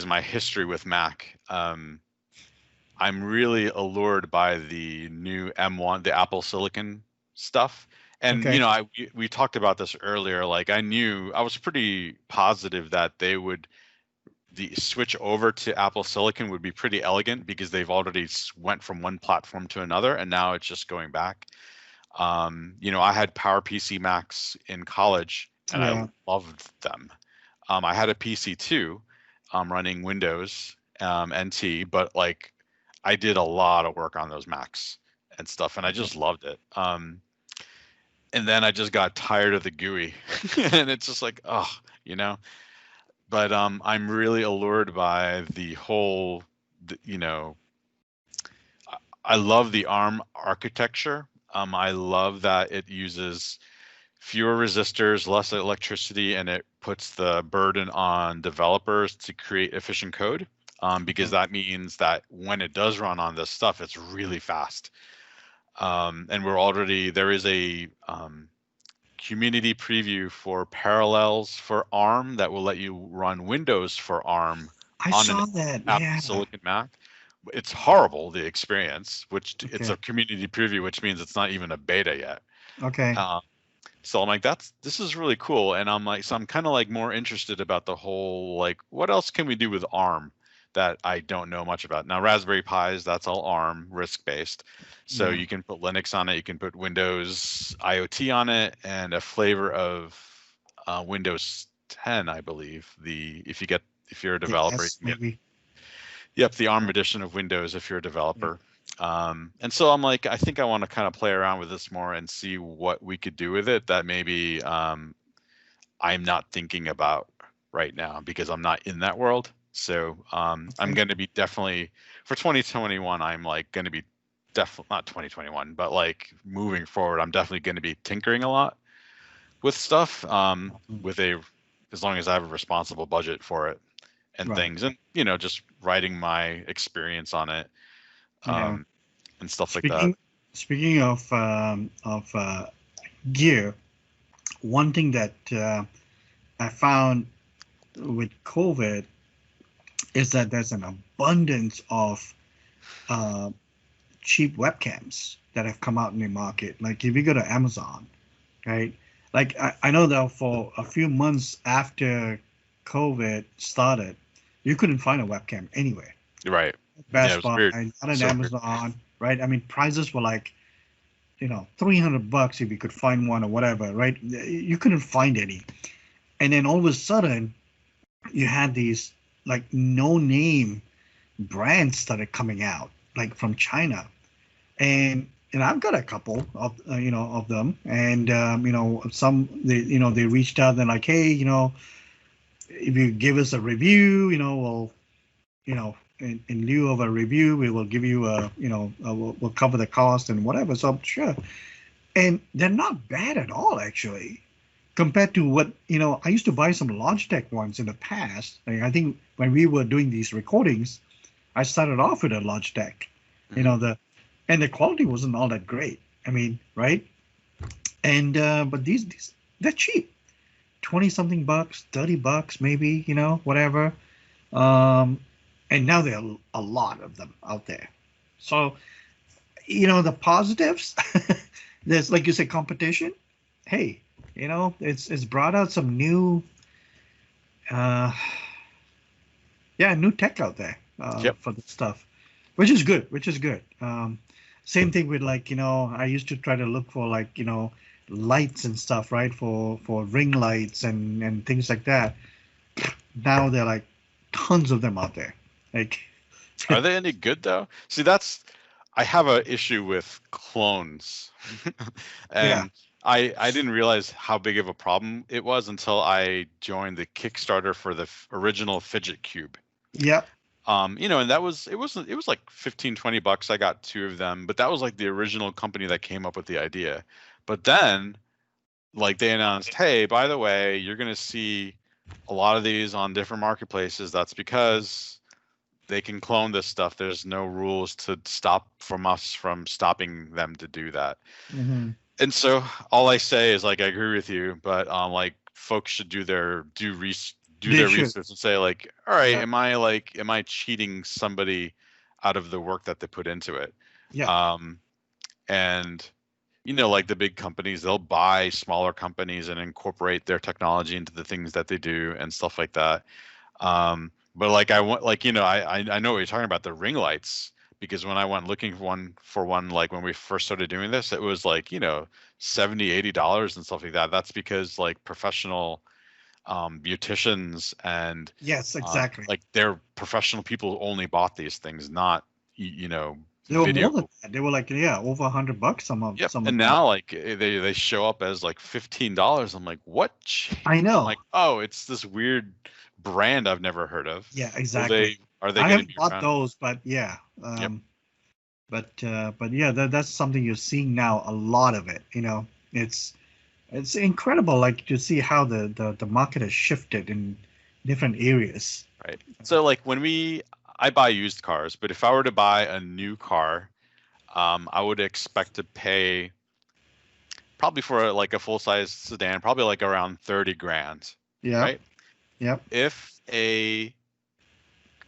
my history with Mac. I'm really allured by the new M1, the Apple Silicon stuff. And okay. we talked about this earlier. Like I was pretty positive that they would the switch over to Apple Silicon would be pretty elegant, because they've already went from one platform to another, and now it's just going back. I had PowerPC Macs in college, and I Yeah. loved them. I had a PC too, running Windows NT, but like I did a lot of work on those Macs and stuff, and I just loved it. And then I just got tired of the GUI, and it's just like, oh, you know. But I'm really allured by the whole, you know, I love the ARM architecture. I love that it uses fewer resistors, less electricity, and it puts the burden on developers to create efficient code, because Okay. that means that when it does run on this stuff, it's really fast. And there is a community preview for Parallels for ARM that will let you run Windows for ARM I on an saw that. Apple Yeah. Silicon Mac. It's horrible, the experience, which it's Okay. a community preview, which means it's not even a beta yet. Okay. Uh, so I'm like, this is really cool. And I'm like, so I'm kind of like more interested about the whole, like, what else can we do with ARM that I don't know much about? Now, Raspberry Pis, that's all ARM, RISC-based. So Yeah. you can put Linux on it, you can put Windows IoT on it, and a flavor of Windows 10, I believe. If you're a The developer, you S can get, maybe. yep, the ARM edition of Windows if you're a Yeah. developer. And so I'm like, I think I want to kind of play around with this more and see what we could do with it that maybe I'm not thinking about right now because I'm not in that world. So I'm going to be definitely for 2021. I'm like going to be definitely not 2021, but like moving forward, I'm definitely going to be tinkering a lot with stuff. With a as long as I have a responsible budget for it and Right. things, and just writing my experience on it, Yeah. and stuff like that. Speaking of gear, one thing that I found with COVID is that there's an abundance of uh, cheap webcams that have come out in the market. Like if you go to Amazon, right? Like I know that for a few months after COVID started, you couldn't find a webcam anywhere. Right. Yeah, it Best was Buy, weird. not on So weird. Amazon, right? I mean, prices were like, $300 if you could find one or whatever, right? You couldn't find any. And then all of a sudden, you had these like no name brands started coming out, like from China. And I've got a couple of of them, and some they reached out and like, hey, if you give us a review, we'll in lieu of a review, we will give you we'll cover the cost and whatever. So I'm sure, and they're not bad at all actually, compared to what I used to buy some Logitech ones in the past. I think when we were doing these recordings, I started off with a Logitech, and the quality wasn't all that great. I mean, right? And but these they're cheap, 20 something bucks, $30 maybe, whatever. Um, and now there are a lot of them out there. So, the positives, there's like you said, competition. Hey, it's brought out some new, uh, new tech out there Yep. for the stuff, which is good. Same thing with like I used to try to look for like lights and stuff, right? For ring lights and things like that. Now there are like tons of them out there. Like, Are they any good though? See, I have a issue with clones, yeah, and I didn't realize how big of a problem it was until I joined the Kickstarter for the original fidget cube. yeah, And it was like 15, $20. I got two of them, but that was like the original company that came up with the idea. But then like they announced, hey, by the way, you're gonna see a lot of these on different marketplaces. That's because they can clone this stuff. There's no rules to stop from us from stopping them to do that. hmm And so all I say is like I agree with you, but like folks should do their they should. research and say like, all right, Yeah, am I cheating somebody out of the work that they put into it? yeah, Um, and like the big companies, they'll buy smaller companies and incorporate their technology into the things that they do and stuff like that. But like I want, like I know what you're talking about, the ring lights, because when I went looking for one, like when we first started doing this, it was like $70-$80 and stuff like that. That's because like professional beauticians and yes, exactly. like they're professional people only bought these things, not They were video. more than that. They were like, over $100. Yep. Some And of them. now like they show up as like $15. I'm like, what I I'm know. like, oh, it's this weird brand I've never heard of. Yeah, Will exactly. are they I going to haven't be bought around? those, but yeah. Yep. But yeah, that's something you're seeing now. A lot of it. It's incredible, like to see how the market has shifted in different areas. Right. So like I buy used cars, but if I were to buy a new car, I would expect to pay probably for like a full size sedan, probably like around 30 grand, Yeah. right? Yep. If a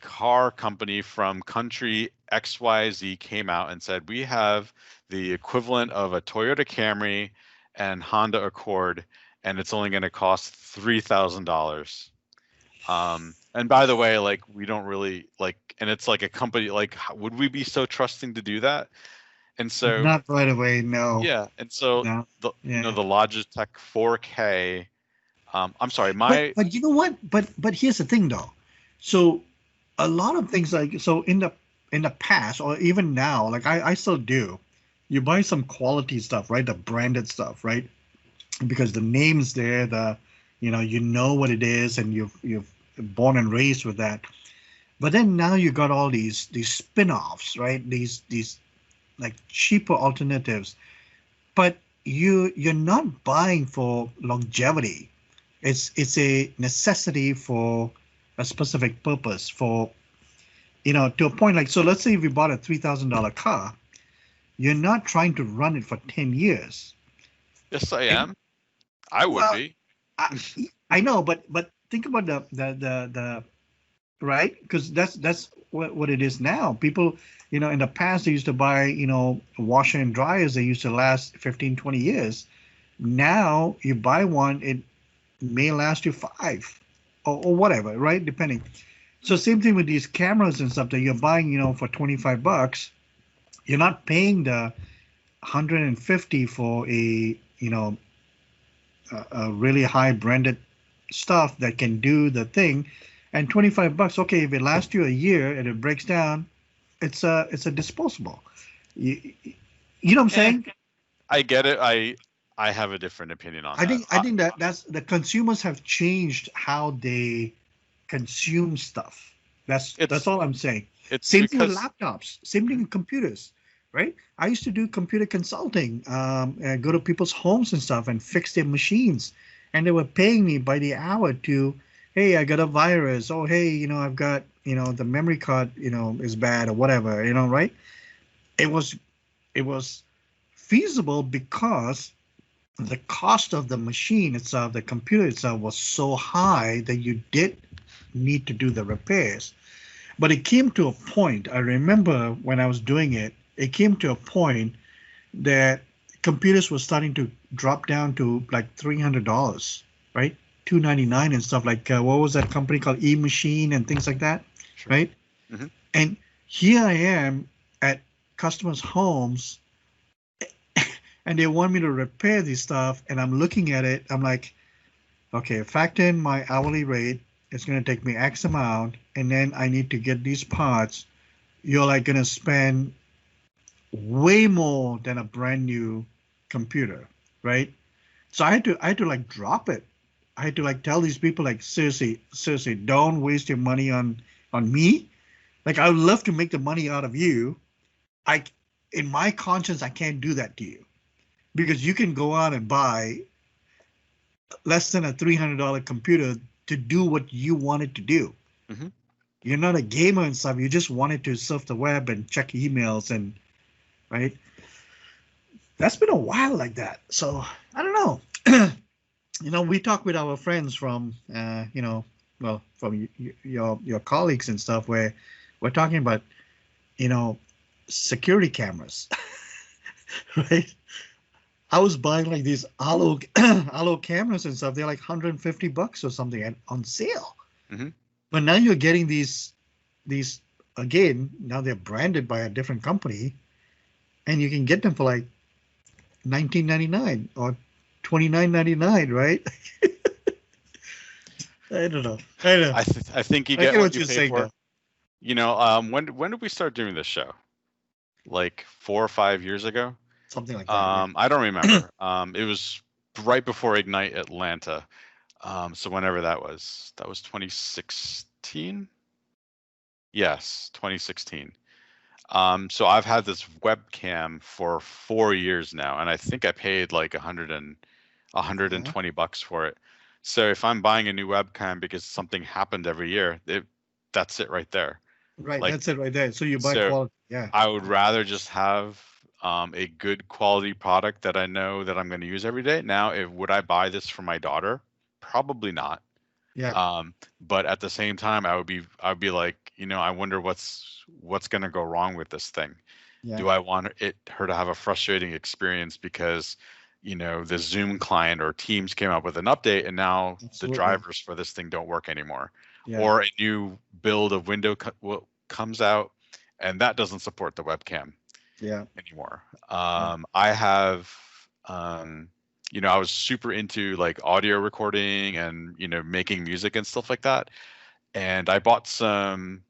car company from country XYZ came out and said, we have the equivalent of a Toyota Camry and Honda Accord, and it's only going to cost $3,000. And by the way, like we don't really like, and it's like a company, like would we be so trusting to do that? And so, Not right away. No. yeah. And so No. the, Yeah. the Logitech 4K, I'm sorry, But you know what? But here's the thing though. So a lot of things like so in the past or even now, like I still do. You buy some quality stuff, right? The branded stuff, right? Because the name's there, you know what it is, and you've born and raised with that. But then now you got all these spin-offs, right? These like cheaper alternatives, but you're not buying for longevity. It's a necessity for a specific purpose, for to a point. Like, so let's say if you bought a $3,000 car, you're not trying to run it for 10 years. Yes, I And am. I would well, be. I, I know, but think about the right, because that's what it is now. People, in the past they used to buy, washer and dryers. They used to last 15, 20 years. Now you buy one, it may last you five, or whatever, right? Depending. So same thing with these cameras and stuff that you're buying, for $25. You're not paying the 150 for a really high branded stuff that can do the thing, and $25. Okay, if it lasts you a year and it breaks down, it's a disposable. You know what I'm Eh, saying? I get it. I have a different opinion on I that. think I think that that's the consumers have changed how they consume stuff. That's It's all I'm saying. it's Same thing with because laptops. Same thing with computers, right? I used to do computer consulting, and go to people's homes and stuff and fix their machines, and they were paying me by the hour to, hey, I got a virus. Oh, hey, I've got, the memory card, is bad or whatever, right? It was it was feasible because the cost of the machine itself, the computer itself, was so high that you did need to do the repairs. But it came to a point, I remember when I was doing it, it came to a point that computers were starting to drop down to like $300, right? 299 and stuff, like, what was that company called, E-Machine and things like that, sure. right? hmm And here I am at customers' homes, and they want me to repair this stuff, and I'm looking at it, I'm like, okay, factor in my hourly rate, it's going to take me X amount, and then I need to get these parts. You're like going to spend way more than a brand new computer, right? So I had to like drop it. I had to like tell these people, like, seriously, don't waste your money on me. Like, I would love to make the money out of you. I In my conscience, I can't do that to you, because you can go out and buy less than a $300 computer to do what you want it to do. hmm You're not a gamer and stuff. You just wanted to surf the web and check emails, and right. That's been a while like that. So I don't know. We talk with our friends from, well, from your colleagues and stuff, where we're talking about, you know, security cameras, right? I was buying like these Allo cameras and stuff. They're like $150 or something, and on sale. hmm But now you're getting these again. Now they're branded by a different company, and you can get them for like 19.99 or 29.99, right? I don't know. I know. I think you I get get what what you you're pay saying for. now. When did we start doing this show? Like 4 or 5 years ago? Something like that. I don't remember. It was right before Ignite Atlanta. So whenever that was 2016. Yes, 2016. So I've had this webcam for 4 years now, and I think I paid like Yeah. $120 for it. So if I'm buying a new webcam because something happened every year, that's it right there. Right. Like, That's it right there. So you buy so quality. Yeah. I would rather just have a good quality product that I know that I'm going to use every day. Now, would I buy this for my daughter? Probably not. Yeah. But at the same time, I would be like, I wonder what's going to go wrong with this thing. Yeah. Do I want her to have a frustrating experience because, the Zoom client or Teams came up with an update and now the Absolutely. drivers for this thing don't work anymore, Yeah. or a new build of window comes out and that doesn't support the webcam Yeah. anymore. Yeah. I have, I was super into like audio recording and, making music and stuff like that. And I bought some,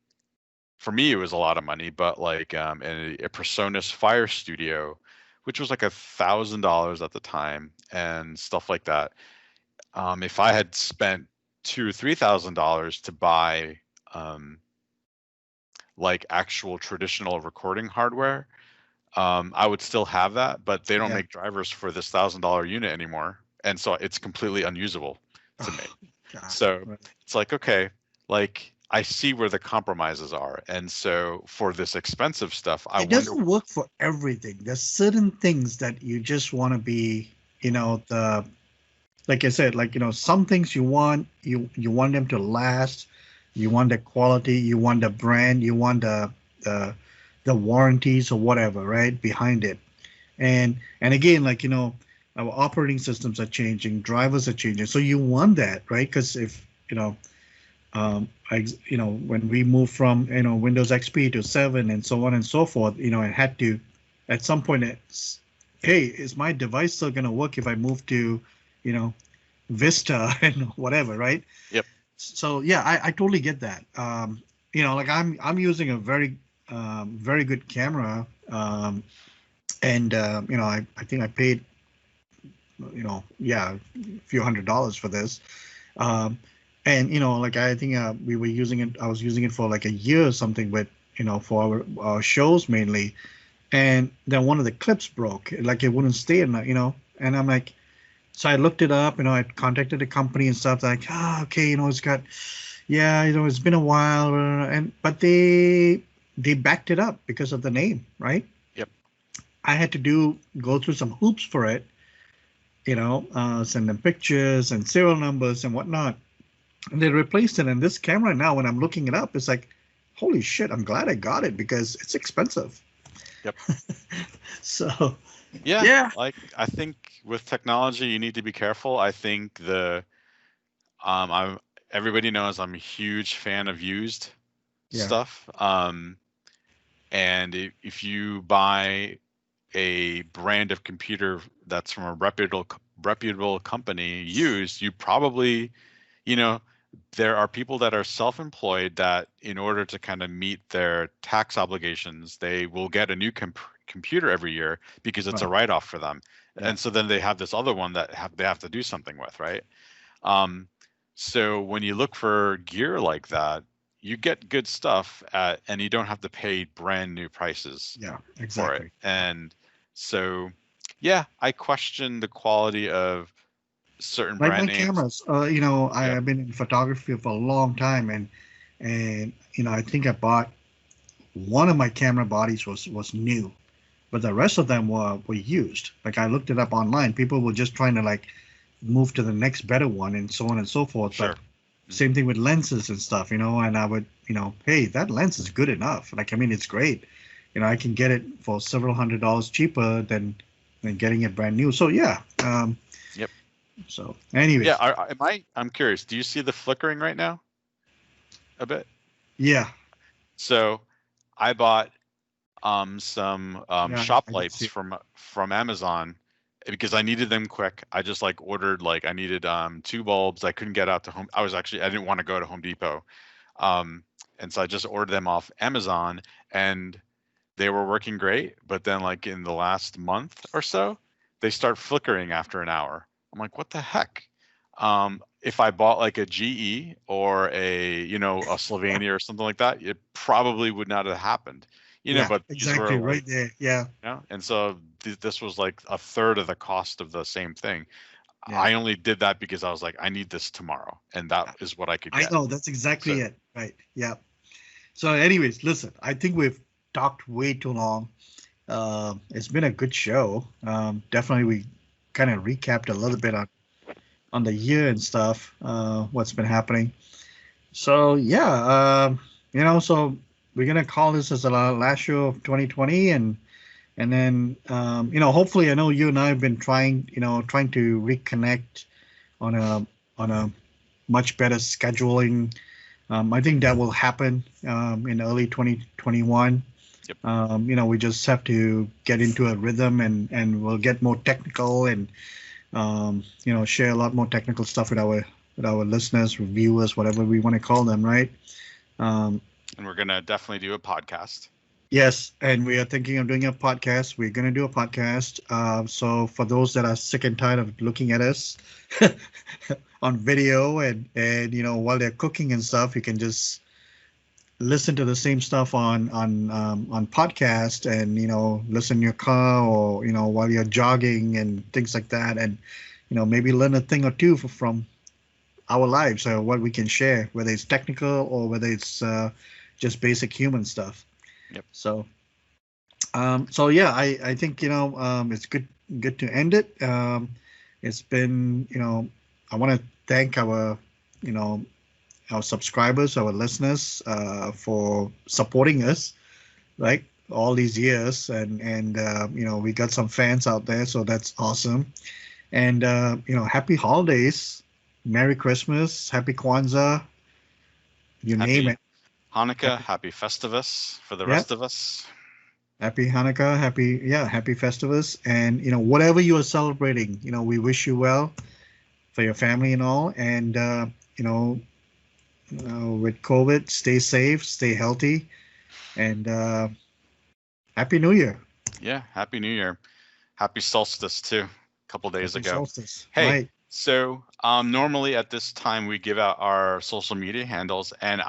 for me, it was a lot of money, but like a Presonus Fire Studio, which was like $1,000 at the time and stuff like that. if I had spent $2,000 or $3,000 to buy like actual traditional recording hardware, I would still have that, but they don't Yeah. make drivers for this $1,000 unit anymore, and so it's completely unusable to me. God. So Right. it's like, okay, like I see where the compromises are, and so for this expensive stuff, I It wonder. doesn't work for everything. There's certain things that you just want to be, the like I said, like some things you want them to last, you want the quality, you want the brand, you want the the warranties or whatever, right, behind it. And again, like our operating systems are changing, drivers are changing, so you want that, right? Because if when we moved from Windows XP to 7 and so on and so forth, it had to, at some point, hey, is my device still going to work if I move to you know Vista and whatever, right? Yep. So yeah, I totally get that. Like I'm using a very good camera, and I think I paid yeah, a few $100s for this. Um, and like I think we were using it. I was using it for like a year or something, with for our shows mainly. And then one of the clips broke, like it wouldn't stay in, and I'm like, so I looked it up, I contacted the company and stuff, like, okay, it's got, yeah, it's been a while, and but they backed it up because of the name, right? Yep. I had to go through some hoops for it, send them pictures and serial numbers and whatnot, and they replaced it. And this camera now, when I'm looking it up, it's like, holy shit, I'm glad I got it because it's expensive. Yep. So Yeah, yeah, like I think with technology, you need to be careful. I think I'm everybody knows I'm a huge fan of used yeah, stuff. And if you buy a brand of computer that's from a reputable company used, you probably, you know, there are people that are self-employed that in order to kind of meet their tax obligations, they will get a new computer every year because it's a right, write-off for them. yeah, And so then they have this other one that they have to do something with, right? Um, so when you look for gear like that, you get good stuff and you don't have to pay brand new prices yeah, for it. exactly. And so, yeah, I question the quality of certain Like brand my names. cameras, Yep. I've been in photography for a long time, and I think I bought one of my camera bodies was new, but the rest of them were used. Like I looked it up online. People were just trying to like move to the next better one and so on and so forth. But Sure. same thing with lenses and stuff, and I would, hey, that lens is good enough. Like, I mean, it's great. I can get it for several $100s cheaper than getting it brand new. So yeah. Yep. So Yeah. anyways, I'm curious. Do you see the flickering right now? A bit. yeah, So I bought some yeah, shop I did lights see it. from Amazon because I needed them quick. I just like ordered like I needed two bulbs. I couldn't get out to home. I didn't want to go to Home Depot. Um, and so I just ordered them off Amazon and they were working great. But then like in the last month or so, they start flickering after an hour. I'm like, what the heck? If I bought like a GE or a Slovenia or something like that, it probably would not have happened. Yeah, But these were exactly, like, right there. Yeah, and so this was like a third of the cost of the same thing. yeah. I only did that because I was like, I need this tomorrow, and that is what I could I get. know that's exactly So it. Right. Yeah. So, anyways, listen, I think we've talked way too long. It's been a good show. Definitely, we kind of recapped a little bit on the year and stuff. What's been happening. So yeah, so we're gonna call this as the last show of 2020, and then hopefully, I know you and I have been trying to reconnect on a much better scheduling. I think that will happen in early 2021. yep. We just have to get into a rhythm, and we'll get more technical, and share a lot more technical stuff with our listeners, reviewers, whatever we want to call them, right? Um, And we're gonna definitely do a podcast. Yes, and we are thinking of doing a podcast. We're going to do a podcast. So for those that are sick and tired of looking at us on video and while they're cooking and stuff, you can just listen to the same stuff on podcast and listen in your car or while you're jogging and things like that, and maybe learn a thing or two from our lives or what we can share, whether it's technical or whether it's just basic human stuff. Yep. So yeah, I think it's good to end it. It's been I want to thank you know our subscribers, our listeners, for supporting us, right? All these years, and we got some fans out there, so that's awesome. And happy holidays, Merry Christmas, Happy Kwanzaa, you name Happy it. Hanukkah, happy Festivus for the Yeah, rest of us. Happy Hanukkah, happy Festivus, and whatever you are celebrating, we wish you well for your family and all, and with COVID, stay safe, stay healthy, and Happy New Year. Yeah, Happy New Year. Happy solstice too, a couple days Happy ago. solstice. Hey, Right. so normally at this time we give out our social media handles, and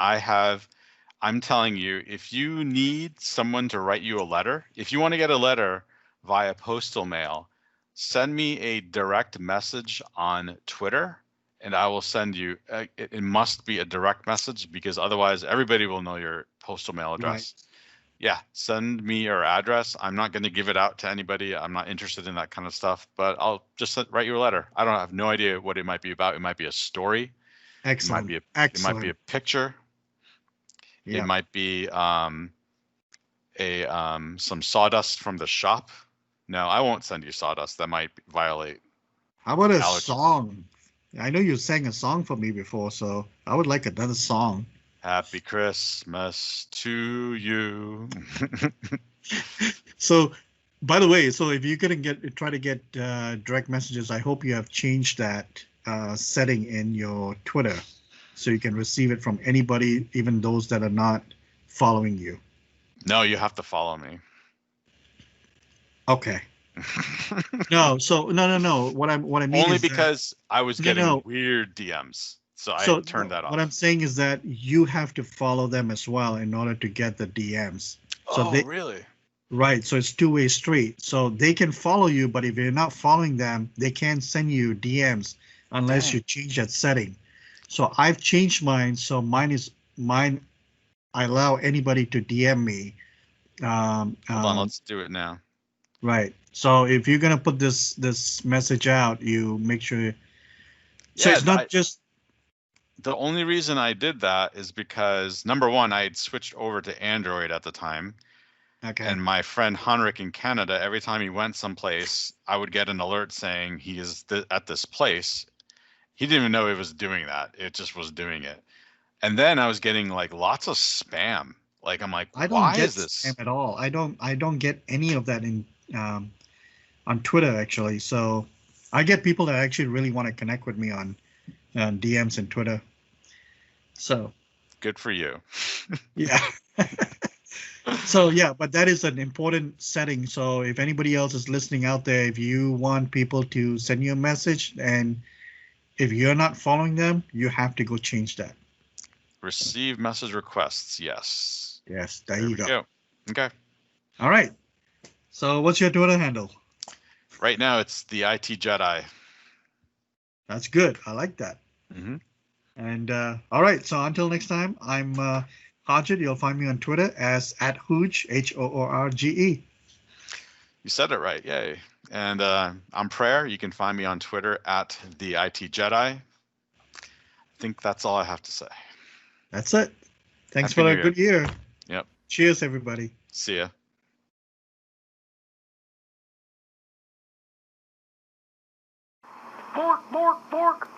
I'm telling you, if you need someone to write you a letter, if you want to get a letter via postal mail, send me a direct message on Twitter, and I will send you. It must be a direct message because otherwise everybody will know your postal mail Right. address. Yeah, send me your address. I'm not going to give it out to anybody. I'm not interested in that kind of stuff, but I'll just write you a letter. I have no idea what it might be about. It might be a story. Excellent. It might be a Excellent. picture. It Yeah. might be some sawdust from the shop. No, I won't send you sawdust. That might violate How about a allergy. song? I know you sang a song for me before, so I would like another song. Happy Christmas to you. So, by the way, so if you're gonna try to get direct messages, I hope you have changed that setting in your Twitter, so you can receive it from anybody, even those that are not following you. No, you have to follow me. Okay. No, so no. What I mean Only is that because I was no, getting no. weird DMs, so I So turned that what I'm off. saying is that you have to follow them as well in order to get the DMs. So Oh, they really? right, so it's two-way street. So they can follow you, but if you're not following them, they can't send you DMs unless you Dang. change that setting. So I've changed mine. So mine. I allow anybody to DM me. Hold on, let's do it now. Right. So if you're gonna put this message out, you make sure. So Yeah, it's not just the only reason I did that is because number one, I had switched over to Android at the time, okay. and my friend Henrik in Canada, every time he went someplace, I would get an alert saying he is at this place. He didn't even know he was doing that. It just was doing it. And then I was getting like lots of spam. Like I'm like, I don't why get is this? spam at all. I don't get any of that in on Twitter actually. So I get people that actually really want to connect with me on DMs and Twitter. So Good for you. yeah. So yeah, but that is an important setting. So if anybody else is listening out there, if you want people to send you a message and if you're not following them, you have to go change that. Receive message requests. Yes. Yes, there There you we go. go. Okay. All right. So what's your Twitter handle? Right now it's the IT Jedi. That's good. I like that. Mm-hmm. And all right. So until next time, I'm Harjit. You'll find me on Twitter as @Hoorge, Hoorge. You said it right. Yay. And I'm Prayer. You can find me on Twitter at the IT Jedi. I think that's all I have to say. That's it. Thanks Happy for New a Year. good year. Yep. Cheers, everybody. See ya. Fork, fork, fork.